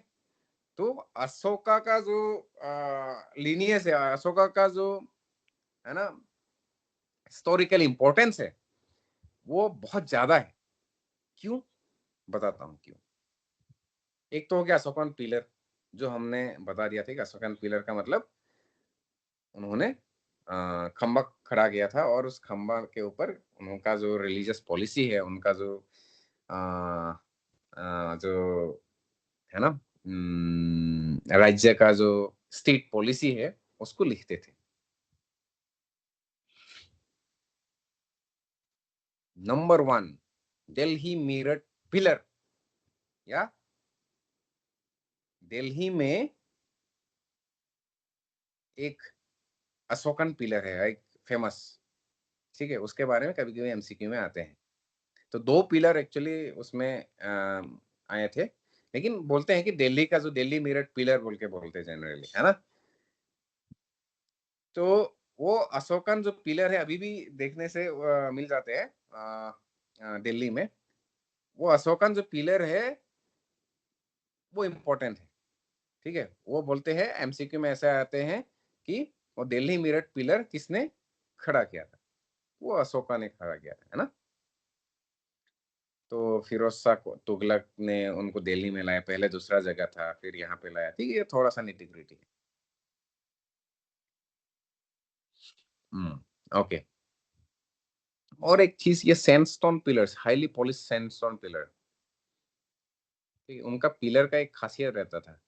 तो अशोका का जो लीनियस है, अशोका का जो है ना हिस्टोरिकल इंपॉर्टेंस है, वो बहुत ज्यादा है। क्यों? बताता हूँ क्यों। एक तो हो गया अशोकन पिलर, जो हमने बता दिया था कि अशोकन पिलर का मतलब उन्होंने खंबा खड़ा किया था, और उस खंबा के ऊपर उनका जो रिलीजियस पॉलिसी है, उनका जो जो है ना राज्य का जो स्टेट पॉलिसी है उसको लिखते थे। नंबर 1, दिल्ली मेरठ पिलर, या दिल्ली में एक अशोकन पिलर है, एक फेमस। ठीक है, उसके बारे में कभी कभी एमसीक्यू में आते हैं। तो 2 पिलर एक्चुअली उसमें आए थे, लेकिन बोलते हैं कि दिल्ली का जो दिल्ली मेरठ पिलर बोल के बोलते हैं जनरली, है ना। तो वो अशोकन जो पिलर है अभी भी देखने से मिल जाते हैं दिल्ली में। वो अशोकन जो पिलर है वो इम्पोर्टेंट है। ठीक है, वो बोलते हैं एमसीक्यू में ऐसे आते हैं कि वो दिल्ली मेरठ पिलर किसने खड़ा किया था, वो अशोका ने खड़ा किया था, है ना। तो फिरोज शाह तुगलक ने उनको दिल्ली में लाया, पहले दूसरा जगह था, फिर यहाँ पे लाया। ठीक है, ये थोड़ा सा निटी-ग्रिटी है। ओके, और एक चीज, ये sandstone pillars, highly polish sandstone pillar, ठीक, उनका पिलर का एक खासियत रहता था,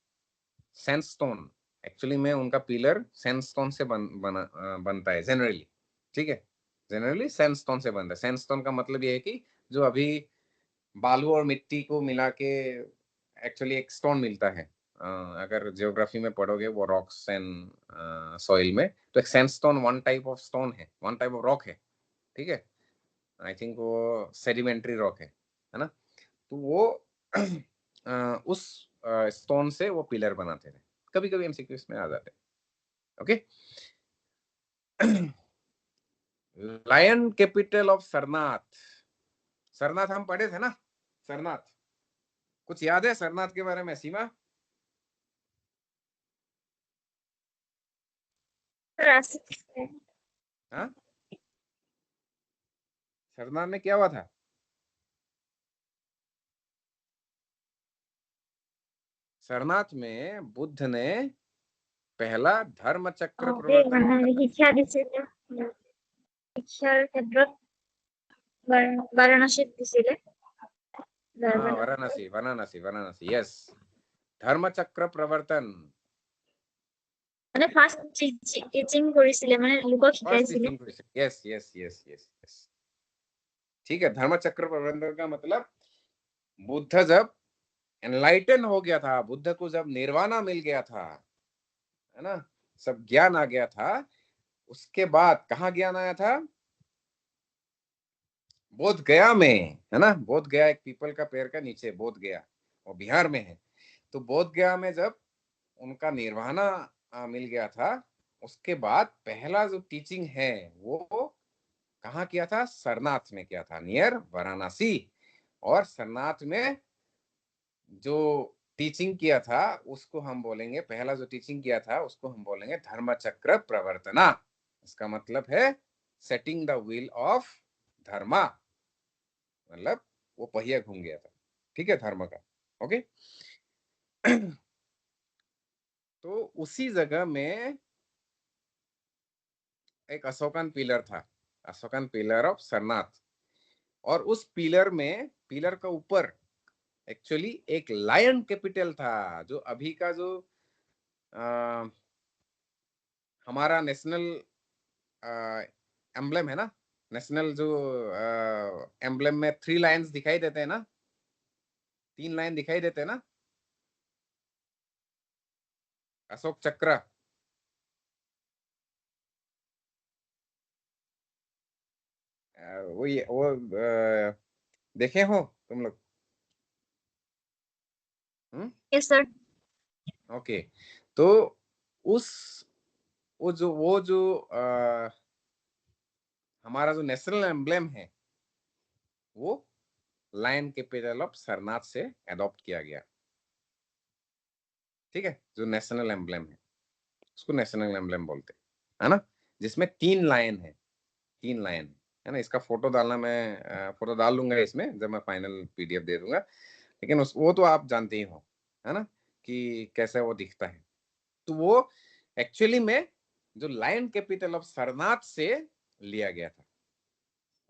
सैंडस्टोन। एक्चुअली में उनका पिलर सैंडस्टोन से बनता है जनरली, ठीक है, जनरली सैंडस्टोन से बनता है। सैंडस्टोन का मतलब ये है कि जो अभी बालू और मिट्टी को मिला के एक्चुअली एक स्टोन मिलता है। अगर जियोग्राफी में पढ़ोगे वो रॉक्स एंड सॉइल में, तो एक sandstone one type of stone है, वन टाइप ऑफ रॉक है, ठीक है। आई थिंक वो सेडिमेंट्री रॉक है ना। तो वो उस स्टोन से वो पिलर बनाते थे। कभी कभी एमसीक्यूज में आ जाते हैं। Okay, lion capital of Sarnath. Sarnath हम पढ़े थे ना, सरनाथ कुछ याद है सरनाथ के बारे में सीमा? हाँ, सरनाथ में क्या हुआ था? सरनाथ में बुद्ध ने पहला धर्म चक्र प्रवर्तन वाराणसी दिছিলে हाँ, वाराणसी वाराणसी वाराणसी, यस, धर्म चक्र प्रवर्तन। মানে ফার্স্ট টিচিং কৰিছিলে, মানে লোকক শিকাইছিলে। Yes yes yes yes yes, ठीक है। धर्म चक्र प्रवर्तन का मतलब बुद्ध जब एनलाइटन हो गया था, बुद्ध को जब निर्वाणा मिल गया था, है ना, सब ज्ञान आ गया था, उसके बाद कहाँ ज्ञान आया था? बोध गया में, है ना। बोध गया एक पीपल का पेड़ का नीचे बोध गया, वो बिहार में है। तो बोध गया में जब उनका निर्वाणा मिल गया था, उसके बाद पहला जो टीचिंग है वो कहाँ किया था? सरनाथ में किया था, नियर वाराणसी। और सरनाथ में जो टीचिंग किया था उसको हम बोलेंगे, पहला जो टीचिंग किया था उसको हम बोलेंगे धर्म चक्र प्रवर्तना। इसका मतलब है सेटिंग द व्हील ऑफ धर्मा, मतलब वो पहिया घूम गया था, ठीक है, धर्म का। ओके, तो उसी जगह में एक अशोकन पिलर था, अशोकन पिलर ऑफ सरनाथ। और उस पिलर में, पिलर का ऊपर एक्चुअली एक लायन कैपिटल था, जो अभी का जो आ, हमारा नेशनल एम्ब्लेम है ना, नेशनल जो एम्ब्लेम में 3 लायंस दिखाई देते हैं ना, 3 लाइन दिखाई देते हैं ना, अशोक चक्र। वो देखे हो तुम लोग? Yes sir. ओके, तो उस वो जो हमारा जो नेशनल एम्ब्लेम है वो लायन कैपिटल ऑफ सरनाथ से अडॉप्ट किया गया, ठीक है। जो नेशनल एम्ब्लेम है उसको नेशनल एम्ब्लेम बोलते हैं, है ना, जिसमें 3 लायन है, 3 लायन है ना। इसका फोटो डालना, मैं फोटो डाल लूंगा इसमें जब मैं फाइनल पीडीएफ दे दूंगा, लेकिन वो तो आप जानते ही हो, है ना, कि कैसे वो दिखता है। तो वो एक्चुअली में जो लायन कैपिटल ऑफ सरनाथ से लिया गया था,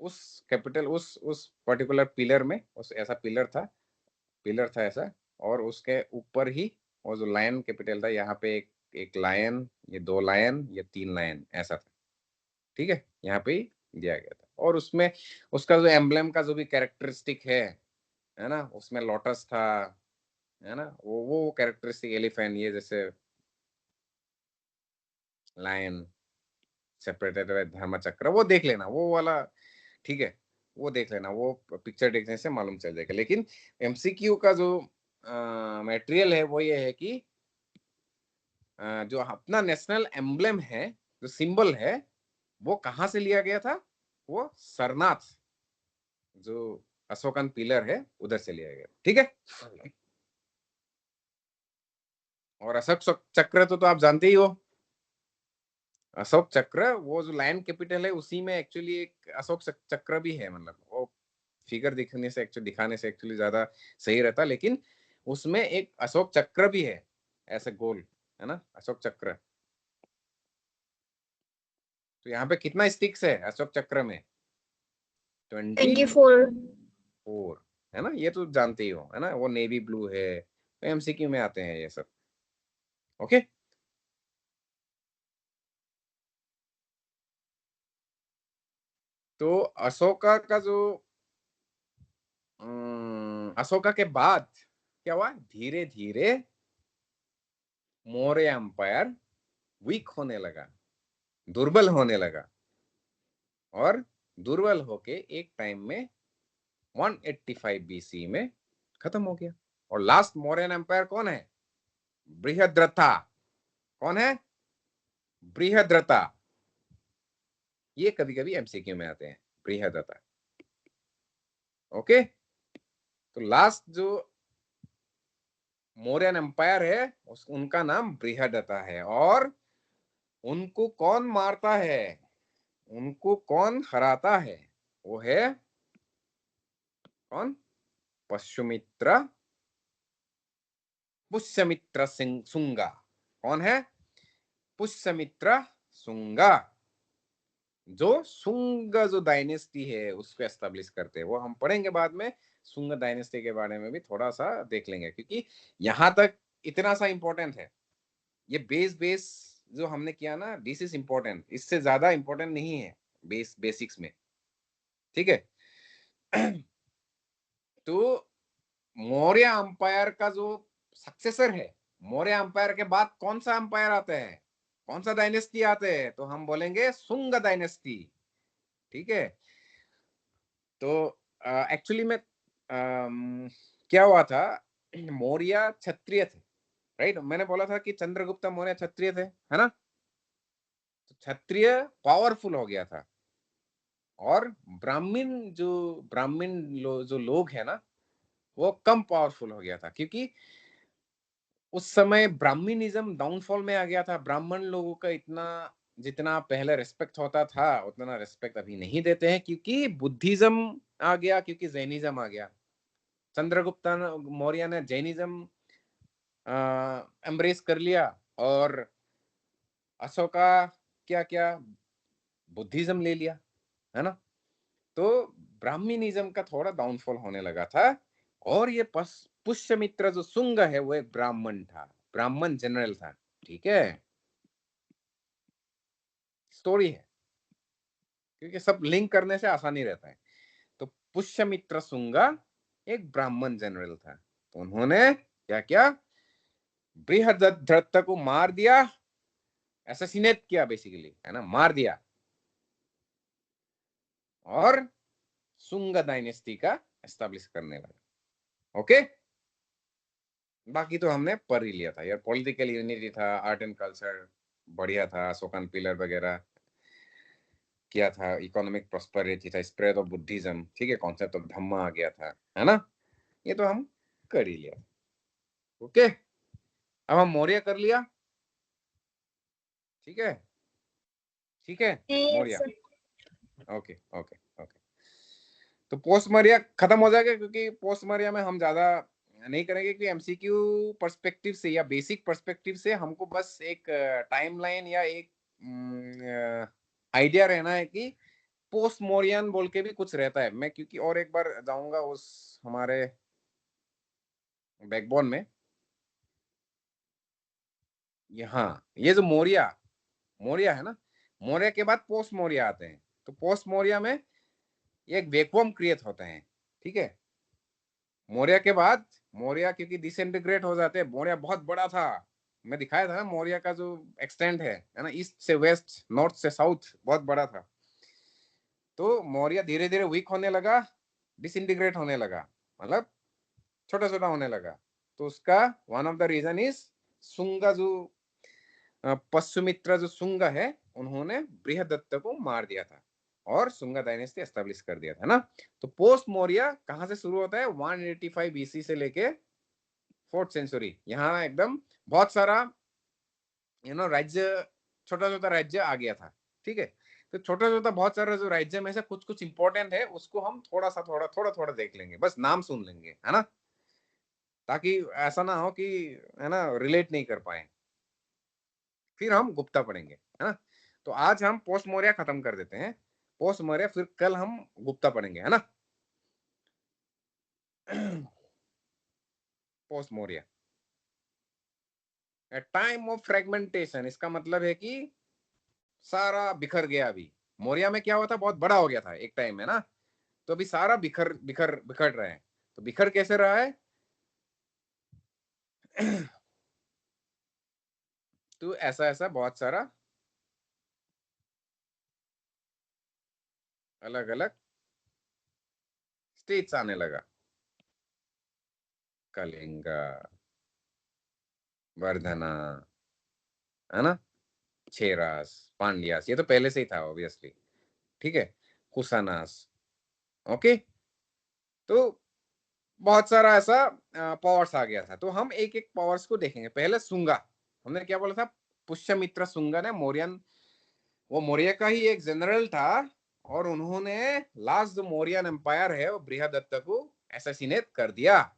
उस कैपिटल, उस पर्टिकुलर पिलर में, उस ऐसा पिलर था ऐसा, और उसके ऊपर ही वो जो लायन कैपिटल था, यहाँ पे एक लायन, ये 2 लायन, ये 3 लायन, ऐसा था, ठीक है, यहाँ पे ही दिया गया था। और उसमें उसका जो एम्ब्लेम का जो भी कैरेक्टरिस्टिक है ना, उसमें लोटस था, है ना, वो कैरेक्टरिस्टिक, एलिफेंट, ये जैसे लायन सेपरेटेड धर्म चक्र, वो देख लेना वो वाला, ठीक है, वो देख लेना, वो पिक्चर देखने से मालूम चल जाएगा। लेकिन एमसीक्यू का जो मटेरियल है वो ये है कि जो अपना नेशनल एम्ब्लेम है, जो सिंबल है, वो कहाँ से लिया गया था? वो सरनाथ, जो अशोकन पिलर है, उधर से लिया गया, ठीक है। और अशोक चक्र तो आप जानते ही हो, अशोक चक्र वो जो लायन कैपिटल है उसी में एक्चुअली एक अशोक चक्र भी है, मतलब वो फिगर दिखने से एक्चुअली, दिखाने से एक्चुअली ज्यादा सही रहता, लेकिन उसमें एक अशोक चक्र भी है ऐसे गोल, है ना, अशोक चक्र। तो यहाँ पे कितना स्टिक्स है अशोक चक्र में? 24। 24। है ना, ये तो जानते ही हो, है ना, वो नेवी ब्लू है, तो एमसीक्यू में आते हैं ये सब। ओके, तो अशोका का जो अशोका के बाद क्या हुआ, धीरे धीरे मौर्य एम्पायर वीक होने लगा, दुर्बल होने लगा, और दुर्बल होके एक टाइम में 185 बीसी में खत्म हो गया। और लास्ट मौर्यन एम्पायर कौन है, बृहद्रथा। कौन है, बृहद्रथा। ये कभी कभी एमसीक्यू में आते हैं, बृहद्रथा। ओके, तो लास्ट जो मौर्यन एम्पायर है उनका नाम बृहद्रथा है, और उनको कौन मारता है, उनको कौन हराता है, वो है कौन, पुष्यमित्र, पुष्यमित्र सिंह सुंगा। कौन है, पुष्यमित्र सुंगा, जो सुंग जो डायनेस्टी है उसको एस्टेब्लिश करते हैं। वो हम पढ़ेंगे बाद में, सुंग डायनेस्टी के बारे में भी थोड़ा सा देख लेंगे, क्योंकि यहां तक इतना सा इंपॉर्टेंट है। ये बेस बेस जो हमने किया ना, दिस इज इंपॉर्टेंट, इससे ज्यादा इंपॉर्टेंट नहीं है बेसिक्स में। ठीक है। तो मौर्य अंपायर का जो सक्सेसर है, मौर्य अंपायर के बाद कौन सा अंपायर आता है, कौन सा डायनेस्टी आते हैं, तो हम बोलेंगे सुंग डायनेस्टी। ठीक है। तो एक्चुअली में क्या हुआ था, मौर्य क्षत्रिय थे, राइट। मैंने बोला था कि चंद्रगुप्त मौर्य क्षत्रिय थे, है ना। तो क्षत्रिय पावरफुल हो गया था, और ब्राह्मण जो लोग है ना, वो कम पावरफुल हो गया था, क्योंकि उस समय ब्राह्मणिज्म डाउनफॉल में आ गया था। ब्राह्मण लोगों का इतना जितना पहले रिस्पेक्ट होता था उतना रिस्पेक्ट अभी नहीं देते हैं, क्योंकि बुद्धिज्म आ गया, क्योंकि जैनिज्म आ गया। चंद्रगुप्त मौर्य ने जैनिज्म एम्ब्रेस कर लिया, और अशोका क्या क्या बुद्धिज्म ले लिया, है ना। तो ब्राह्मणिज्म का थोड़ा डाउनफॉल होने लगा था, और ये पुष्यमित्र जो सुंग है वो एक ब्राह्मण था, ब्राह्मण जनरल था। ठीक है, स्टोरी है, क्योंकि सब लिंक करने से आसानी रहता है। तो पुष्यमित्र सुंगा एक ब्राह्मण जनरल था, तो उन्होंने क्या किया, बृहद्रथ को मार दिया, एसेसिनेट किया बेसिकली, है ना, मार दिया, और सुंग डायनेस्टी का एस्टेब्लिश करने लगा। ओके, बाकी तो हमने पढ़ ही लिया था यार, पॉलिटिकल यूनिटी था, आर्ट एंड कल्चर बढ़िया था, अशोकन पिलर वगैरह किया था, इकोनॉमिक प्रॉस्पेरिटी था, स्प्रेड ऑफ बुद्धिज्म, ठीक है, कॉन्सेप्ट ऑफ धम्मा आ गया था, है ना। ये तो हम कर ही लिया। ओके, अब हम मौर्य कर लिया। ठीक है, ठीक है, yes Maurya. Sir. Okay okay okay, तो पोस्ट मौर्य खत्म हो जाएगा, क्योंकि पोस्ट मौर्य में हम ज्यादा नहीं करेंगे, कि एमसीक्यू पर्सपेक्टिव से या बेसिक पर्सपेक्टिव से हमको बस एक टाइमलाइन या एक आइडिया रहना है कि पोस्ट मौर्यन बोल के भी कुछ रहता है। मैं क्योंकि और एक बार जाऊंगा उस हमारे बैकबोन में। यहाँ ये जो मौर्य मौर्य है ना, मौर्य के बाद पोस्ट मौर्य आते हैं। तो पोस्ट मौर्य में एक वैक्यूम क्रिएट होते हैं। ठीक है, मौर्य के बाद मौर्य क्योंकि डिसइंटीग्रेट हो जाते हैं, मौर्य बहुत बड़ा था, मैं दिखाया था ना मौर्य का जो एक्सटेंट है ना, ईस्ट से वेस्ट, नॉर्थ से साउथ, बहुत बड़ा था। तो मौर्य धीरे धीरे वीक होने लगा, डिसइंटीग्रेट होने लगा, मतलब छोटा छोटा होने लगा। तो उसका one of the reason is Sunga, जो पश्चिमित्र जो सुंगा है, उन्होंने बृहदत्त को मार दिया था, और सुंगा डायनेस्टी एस्टेब्लिश कर दिया था ना। तो पोस्ट मौर्य कहां से शुरू होता है, 185 बीसी से लेके 4th सेंचुरी। यहाँ एकदम बहुत सारा राज्य, छोटा छोटा राज्य आ गया था। ठीक है, तो छोटा छोटा बहुत सारा जो राज्य में से कुछ कुछ इंपॉर्टेंट है, उसको हम थोड़ा सा थोड़ा थोड़ा देख लेंगे, बस नाम सुन लेंगे, है ना, ताकि ऐसा ना हो कि, है ना, रिलेट नहीं कर पाए। फिर हम गुप्ता पढ़ेंगे, है ना। तो आज हम पोस्ट मौर्य खत्म कर देते हैं, पोस्ट मौर्य, फिर कल हम गुप्ता पढ़ेंगे, है ना। Post Maurya. Time of fragmentation, इसका मतलब है कि सारा बिखर गया। अभी मौर्य में क्या हुआ था, बहुत बड़ा हो गया था एक टाइम में ना, तो अभी सारा बिखर बिखर बिखर रहा है। तो बिखर कैसे रहा है? तो ऐसा ऐसा बहुत सारा अलग अलग स्टेट्स आने लगा। कलिंग, वर्धना, है ना, चेरास, पांड्यास, ये तो पहले से ही था ऑब्वियसली। ठीक है, कुशानास। ओके, तो बहुत सारा ऐसा पावर्स आ गया था। तो हम एक एक पावर्स को देखेंगे। पहले सुंगा, हमने क्या बोला था, पुष्यमित्र सुंगा ने मौर्यन, वो मौर्य का ही एक जनरल था, और उन्होंने लास्ट जो मौर्यन एम्पायर है वो बृहदत्त को असैसिनेट कर दिया,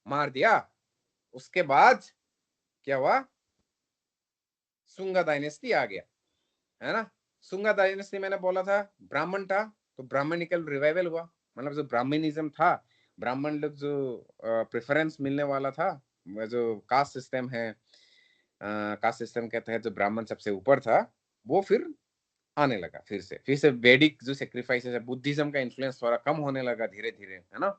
मार दिया। उसके बाद क्या हुआ, सुंगा डायनेस्टी आ गया, है ना। सुंगा डायनेस्टी मैंने बोला था ब्राह्मण था, तो ब्राह्मणिकल रिवाइवल हुआ। मतलब जो ब्राह्मणिज्म था, ब्राह्मण लोग जो प्रेफरेंस मिलने वाला था, जो कास्ट सिस्टम है, कास्ट सिस्टम के तहत जो ब्राह्मण सबसे ऊपर था, वो फिर आने लगा। फिर से वैदिक जो सेक्रीफाइसेस है, बुद्धिज्म का इन्फ्लुएंस थोड़ा कम होने लगा धीरे धीरे, है ना।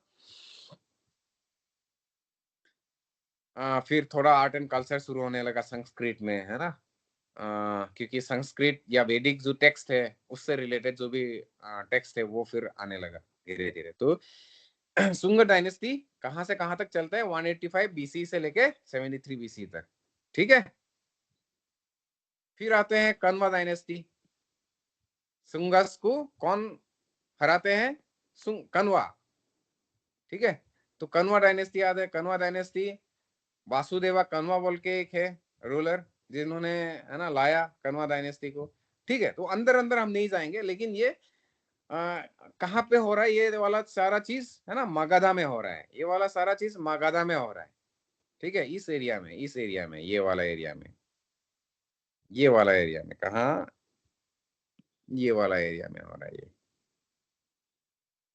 फिर थोड़ा आर्ट एंड कल्चर शुरू होने लगा संस्कृत में, है ना। क्योंकि संस्कृत या वैदिक जो टेक्स्ट है उससे रिलेटेड जो भी टेक्स्ट है वो फिर आने लगा धीरे धीरे। तो सुंग डायनेस्टी कहां से कहां तक चलता है, 185 बीसी से लेके 73 बीसी तक। ठीक है, फिर आते हैं कन्वा डायनेस्टी। सुंगस को कौन हराते हैं, कन्वा। ठीक है, तो कन्वा डायनेस्टी याद है, कन्वा डायनेस्टी, वासुदेवा कन्वा बोल के एक है रूलर, जिन्होंने, है ना, लाया कन्वा डायनेस्टी को। ठीक है, तो अंदर अंदर हम नहीं जाएंगे, लेकिन ये कहाँ पे हो रहा है ये वाला सारा चीज, है ना, मगधा में हो रहा है। ये वाला सारा चीज मगधा में हो रहा है। ठीक है, इस एरिया में, इस एरिया में, ये वाला एरिया में, ये वाला एरिया में, कहा, ये वाला एरिया में हो रहा है ये।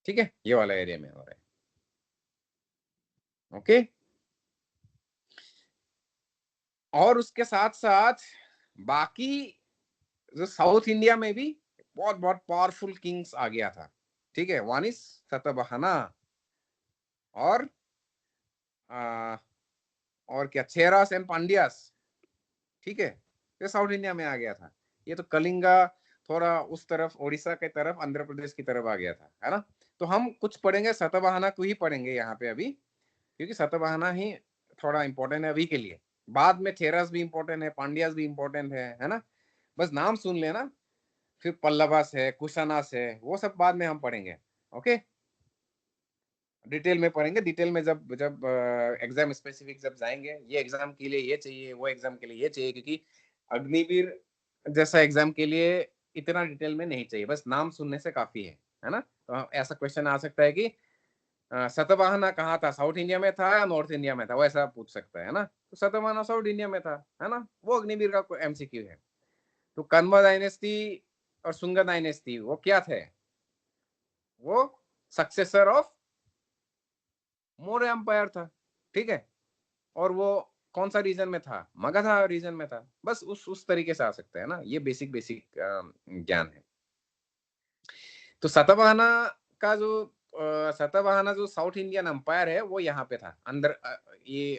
ठीक है, ये वाला एरिया में हो रहा है। ओके, और उसके साथ साथ बाकी जो साउथ इंडिया में भी बहुत बहुत पावरफुल किंग्स आ गया था। ठीक है, वन इज सतवाहना, और आ, और क्या, चेरास एंड पांड्यास। ठीक है, ये साउथ इंडिया में आ गया था। ये तो कलिंगा थोड़ा उस तरफ, उड़ीसा के तरफ, आंध्र प्रदेश की तरफ आ गया था, है ना। तो हम कुछ पढ़ेंगे, सतवाहना को ही पढ़ेंगे यहाँ पे अभी, क्योंकि सतवाहना ही थोड़ा इंपॉर्टेंट है अभी के लिए। बाद में चेरास भी इंपॉर्टेंट है, पांड्यास भी इंपॉर्टेंट है ना। बस नाम सुन लेना। फिर पल्लवास है, कुशानास है, वो सब बाद में हम पढ़ेंगे। ओके, डिटेल में पढ़ेंगे, डिटेल में जब जब एग्जाम स्पेसिफिक जब जाएंगे, ये एग्जाम के लिए ये चाहिए, वो एग्जाम के लिए ये चाहिए, क्योंकि अग्निवीर जैसा एग्जाम के लिए इतना डिटेल में नहीं चाहिए, बस नाम सुनने से काफी है ना। तो ऐसा क्वेश्चन आ सकता है कि सतवाहना कहाँ था, साउथ इंडिया में था या नॉर्थ इंडिया में था, वो ऐसा पूछ सकता है ना। तो सतवाहना साउथ इंडिया में था, है ना, वो अग्निवीर का एमसीक्यू है। तो कन्वा डायनेस्टी और सुंगा डायनेस्टी वो क्या थे, वो सक्सेसर ऑफ मौर्य एम्पायर था। ठीक है, और वो कौन सा रीजन में था, मगधा रीजन में था। बस उस तरीके से आ सकता है ना, ये बेसिक बेसिक ज्ञान है। तो सतवाहना का जो सतवाहना जो साउथ इंडियन एम्पायर है वो यहाँ पे था अंदर, ये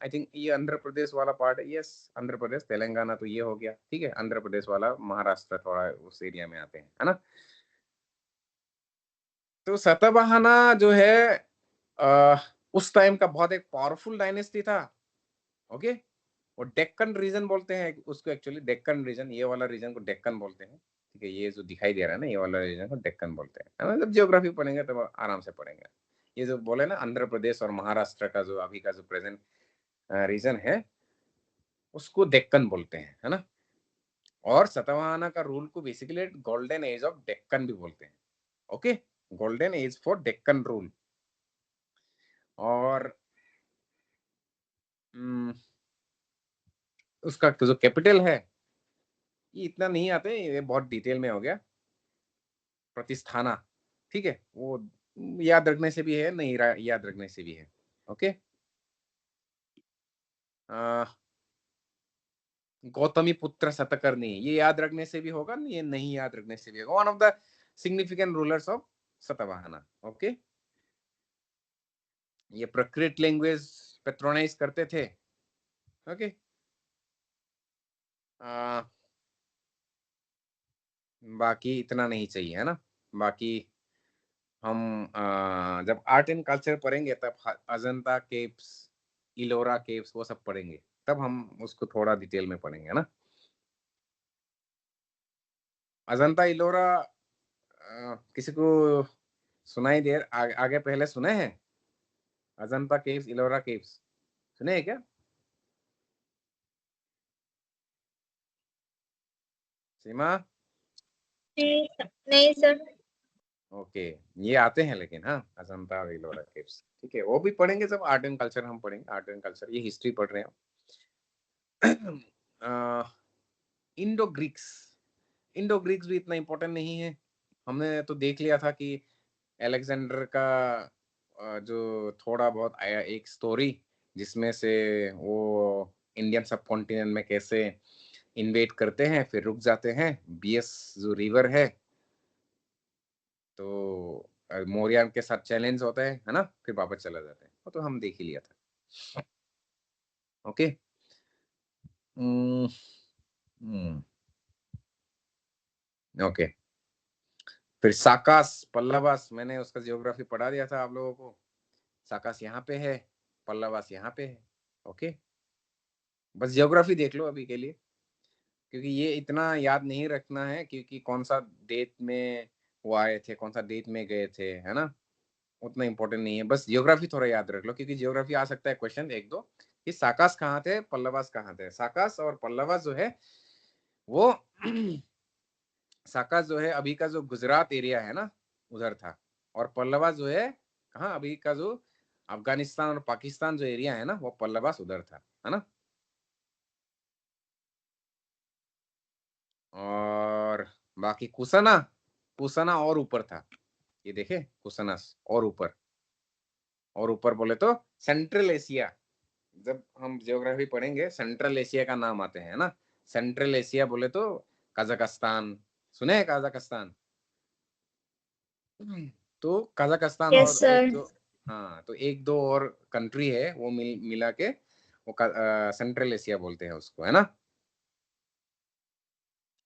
आई थिंक ये आंध्र प्रदेश वाला पार्ट है। यस, आंध्र प्रदेश, तेलंगाना तो ये हो गया। ठीक है, आंध्र प्रदेश वाला, महाराष्ट्र थोड़ा उस एरिया में आते हैं, है ना। तो सतवाहना जो है आ, उस टाइम का बहुत एक पावरफुल डायनेस्टी था। ओके, और डेक्कन रीजन बोलते हैं उसको, एक्चुअली डेक्कन रीजन, ये वाला रीजन को डेक्कन बोलते हैं। ठीक है, ये जो दिखाई दे रहा है ना, ये वाला रीजन को डेक्कन बोलते हैं। मतलब जियोग्राफी पढ़ेंगे तो आराम से पढ़ेंगे। ये जो बोले ना, आंध्र प्रदेश और महाराष्ट्र का जो अभी का जो प्रेजेंट रीजन है, उसको डेक्कन बोलते हैं, है ना। और सतवाहना का रूल को basically golden age of Deccan भी बोलते हैं। Okay, golden age for Deccan rule. और उसका जो कैपिटल है, ये इतना नहीं आते, ये बहुत डिटेल में हो गया, प्रतिस्थाना। ठीक है, वो याद रखने से भी है, नहीं याद रखने से भी है। ओके, गौतमी पुत्र सतकर्णी, ये याद रखने से भी होगा, ये नहीं याद रखने से भी होगा। One of the significant rulers of Satavahana. Okay, ये प्रकृत लैंग्वेज पेट्रोनाइज करते थे। ओके, बाकी इतना नहीं चाहिए, है ना। बाकी हम जब आर्ट एंड कल्चर पढ़ेंगे तब अजंता केव्स, इलोरा केव्स, वो सब पढ़ेंगे, तब हम उसको थोड़ा डिटेल में पढ़ेंगे, है ना। अजंता इलोरा किसी को सुनाई दे आगे पहले सुने हैं? अजंता केव्स, इलोरा केव्स सुने हैं क्या? सीमा? नहीं सर। ओके, ये आते हैं लेकिन, हाँ, अजंता और इलोरा केव्स, ठीक है, वो भी पढ़ेंगे जब आर्ट एंड कल्चर हम पढ़ेंगे। आर्ट एंड कल्चर, ये हिस्ट्री पढ़ रहे हैं। इंडो ग्रीक्स, इंडो ग्रीक्स भी इतना इम्पोर्टेंट नहीं है। हमने तो देख लिया था कि अलेक्जेंडर का जो थोड़ा बहुत आया एक स्टोरी, जिसमें से वो इंडियन सब कॉन्टिनेंट में कैसे इन्वेट करते हैं, फिर रुक जाते हैं, बीएस जो रिवर है, तो मौर्य के साथ चैलेंज होता है ना, फिर वापस चला जाता है, वो तो हम देख ही लिया था। ओके, ओके, फिर साकास पल्लवास, मैंने उसका जियोग्राफी पढ़ा दिया था आप लोगों को। साकास यहाँ पे है, पल्लवास यहाँ पे है। ओके, बस जियोग्राफी देख लो अभी के लिए, क्योंकि ये इतना याद नहीं रखना है, क्योंकि कौन सा डेट में वो आए थे, कौन सा डेट में गए थे, है ना, उतना इंपॉर्टेंट नहीं है। बस जियोग्राफी थोड़ा याद रख लो, क्योंकि जियोग्राफी आ सकता है क्वेश्चन एक दो, कि साकास कहाँ थे, पल्लवास कहाँ थे। साकास और पल्लवास जो है वो साकास जो है अभी का जो गुजरात एरिया है ना, उधर था। और पल्लवास जो है कहाँ, अभी का जो अफगानिस्तान और पाकिस्तान जो एरिया है ना, वो पल्लवास उधर था, है ना। और बाकी कुसना, कुसना और ऊपर था, ये देखे, कुसना और ऊपर, और ऊपर बोले तो सेंट्रल एशिया। जब हम ज्योग्राफी पढ़ेंगे सेंट्रल एशिया का नाम आते हैं ना, सेंट्रल एशिया बोले तो कजाकिस्तान, सुने हैं कजाकिस्तान? तो कजाकिस्तान यस और एक सर। दो, हाँ, तो एक दो और कंट्री है, वो मिला के वो सेंट्रल एशिया बोलते हैं उसको, है ना।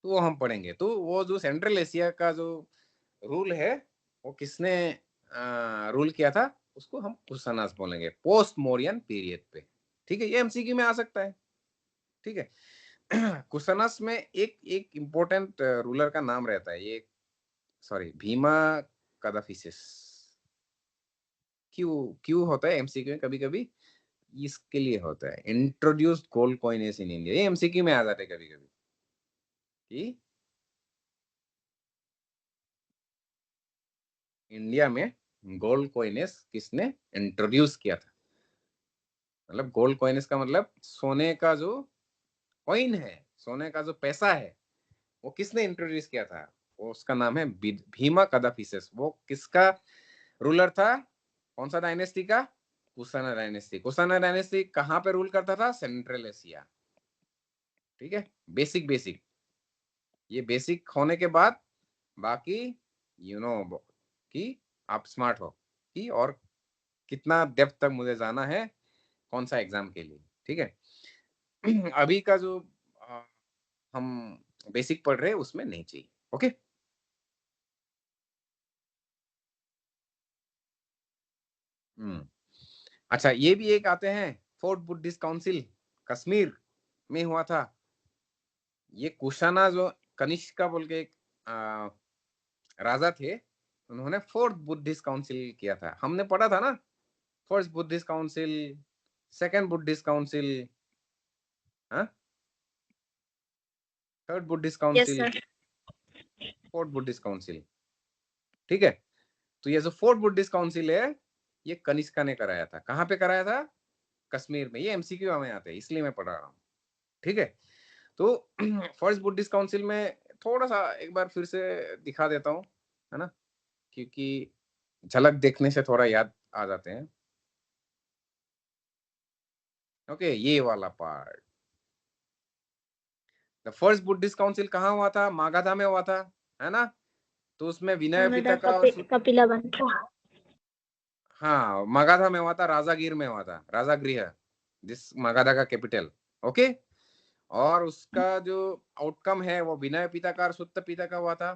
तो वो हम पढ़ेंगे, तो वो जो सेंट्रल एशिया का जो रूल है, वो किसने रूल किया था, उसको हम कुशानास बोलेंगे, पोस्ट मौर्यन पीरियड पे। ठीक है, ये एमसीक्यू में आ सकता है। ठीक है। कुशानास में एक एक इम्पोर्टेंट रूलर का नाम रहता है, ये, सॉरी, भीमा कदाफिसिस। क्यों क्यों होता है एमसीक्यू में कभी कभी? इसके लिए होता है, introduced gold coinage in India, ये एमसीक्यू में आ जाते हैं कभी कभी, कि इंडिया में गोल्ड कॉइनेज किसने इंट्रोड्यूस किया था। मतलब गोल्ड कॉइनेज का मतलब सोने का जो कॉइन है, सोने का जो पैसा है, वो किसने इंट्रोड्यूस किया था, वो उसका नाम है भीमा कदाफिसेस। वो किसका रूलर था, कौन सा डायनेस्टी का? कुशाना डायनेस्टी। कुशाना डायनेस्टी कहाँ पे रूल करता था? Central Asia. ठीक है, बेसिक बेसिक, ये बेसिक होने के बाद बाकी यू नो कि आप स्मार्ट हो, कि और कितना डेप्थ तक मुझे जाना है कौन सा एग्जाम के लिए। ठीक है। अभी का जो हम बेसिक पढ़ रहे हैं उसमें नहीं चाहिए। ओके। अच्छा, ये भी एक आते हैं, फोर्ट बुद्धिस्ट काउंसिल, कश्मीर में हुआ था। ये कुशाना जो कनिष्क का बोल के एक राजा थे, उन्होंने फोर्थ बुद्धिस्ट काउंसिल किया था। हमने पढ़ा था ना, first Buddhist council, second Buddhist council, हाँ, third Buddhist yes council, sir. Fourth Buddhist council. ठीक है, तो ये जो फोर्थ बुद्धिस्ट काउंसिल है, ये कनिष्का ने कराया था। कहाँ पे कराया था? कश्मीर में। ये एमसीक्यू में आते हैं, इसलिए मैं पढ़ा रहा हूँ। ठीक है, तो फर्स्ट बुद्धिस्ट काउंसिल में थोड़ा सा एक बार फिर से दिखा देता हूँ, है ना, क्योंकि झलक देखने से थोड़ा याद आ जाते हैं। ओके, ये वाला part. The first Buddhist council कहाँ हुआ था? मागधा में हुआ था, है ना? तो उसमें विनय पिटका और कपिला बन। हाँ, मगधा में हुआ था, राजागीर में हुआ था, राजागृह, जिस मगधा का कैपिटल। ओके, और उसका जो आउटकम है वो विनय पिटका और सुत्त पिटका हुआ था।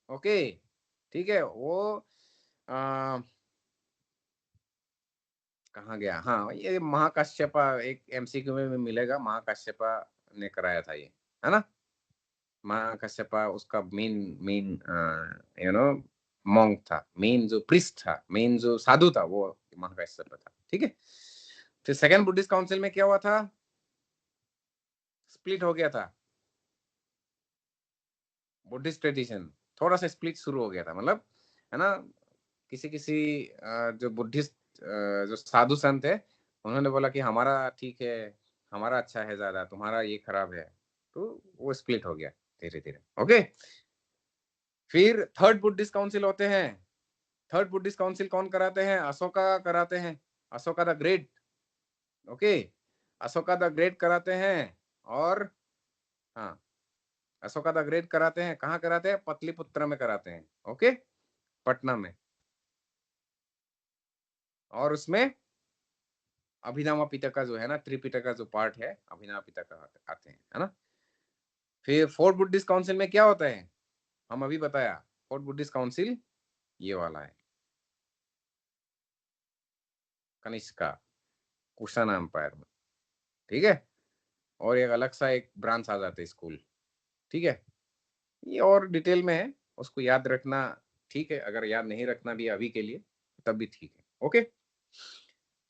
ओके, ठीक है। वो कहाँ गया? हाँ, ये महाकाश्यपा, एक एमसीक्यू में मिलेगा, महाकाश्यपा ने कराया था ये, है ना? महाकाश्यपा उसका main main you know monk था, मेन जो प्रिस्ट था, मेन जो साधु था, वो महाकाश्यपा था। ठीक है। फिर सेकंड बुद्धिस्ट काउंसिल में क्या हुआ था? स्प्लिट हो गया था, बुद्धिस्ट ट्रेडिशन थोड़ा सा स्प्लिट शुरू हो गया था, मतलब, है ना? किसी किसी जो बुद्धिस्ट जो साधु संत है, उन्होंने बोला कि हमारा ठीक है, हमारा अच्छा है ज्यादा, तुम्हारा ये खराब है, तो वो स्प्लिट हो गया धीरे धीरे। ओके, फिर थर्ड बुद्धिस्ट काउंसिल होते हैं। थर्ड बुद्धिस्ट काउंसिल कौन कराते हैं? अशोका कराते हैं, Ashoka the great. Okay, Ashoka the great कराते हैं। और हाँ, अशोका द ग्रेट कराते हैं, कहाँ कराते हैं? पतलीपुत्र में कराते हैं। ओके, पटना में। और उसमें अभिनव पिटका जो है ना, त्रिपिटका जो पार्ट है, अभिनव पिटका आते हैं, है ना? फिर फोर्थ बुद्धिस्ट काउंसिल में क्या होता है? हम अभी बताया, फोर्थ बुद्धिस्ट काउंसिल ये वाला है, कनिष्का, कुशान एम्पायर में। ठीक है, और एक अलग सा एक ब्रांच आ जाता है स्कूल। ठीक है, ये और डिटेल में है, उसको याद रखना ठीक है, अगर याद नहीं रखना भी अभी के लिए तब भी ठीक है। ओके,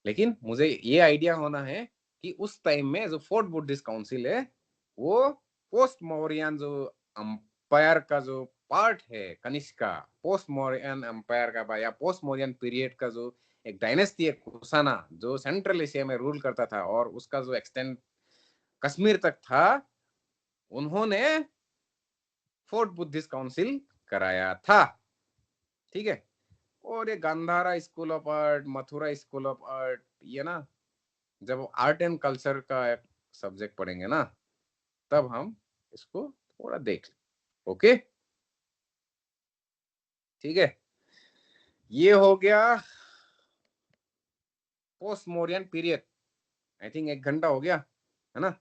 लेकिन मुझे ये आइडिया होना है कि उस टाइम में जो फोर्थ बुद्धिस्ट काउंसिल है, वो पोस्ट मौर्यन जो अंपायर का जो पार्ट है, कनिष्का, पोस्ट मौर्यन अंपायर का या पोस्ट मौर्यन पीरियड का जो एक डायनेस्टी है, कुशाना, जो सेंट्रल एशिया में रूल करता था और उसका जो एक्सटेंड कश्मीर तक था, उन्होंने फोर्थ बुद्धिस्ट काउंसिल कराया था। ठीक है, और ये Gandhara school of art, Mathura school of art, ये ना, जब आर्ट एंड कल्चर का एक सब्जेक्ट पढ़ेंगे ना, तब हम इसको थोड़ा देख लें। ओके, ठीक है, ये हो गया post Mauryan period. I think 1 घंटा हो गया, है ना?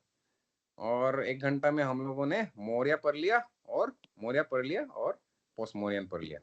और 1 घंटा में हम लोगों ने मौर्य पढ़ लिया, और मौर्य पढ़ लिया, और पोस्ट मौर्यन पढ़ लिया।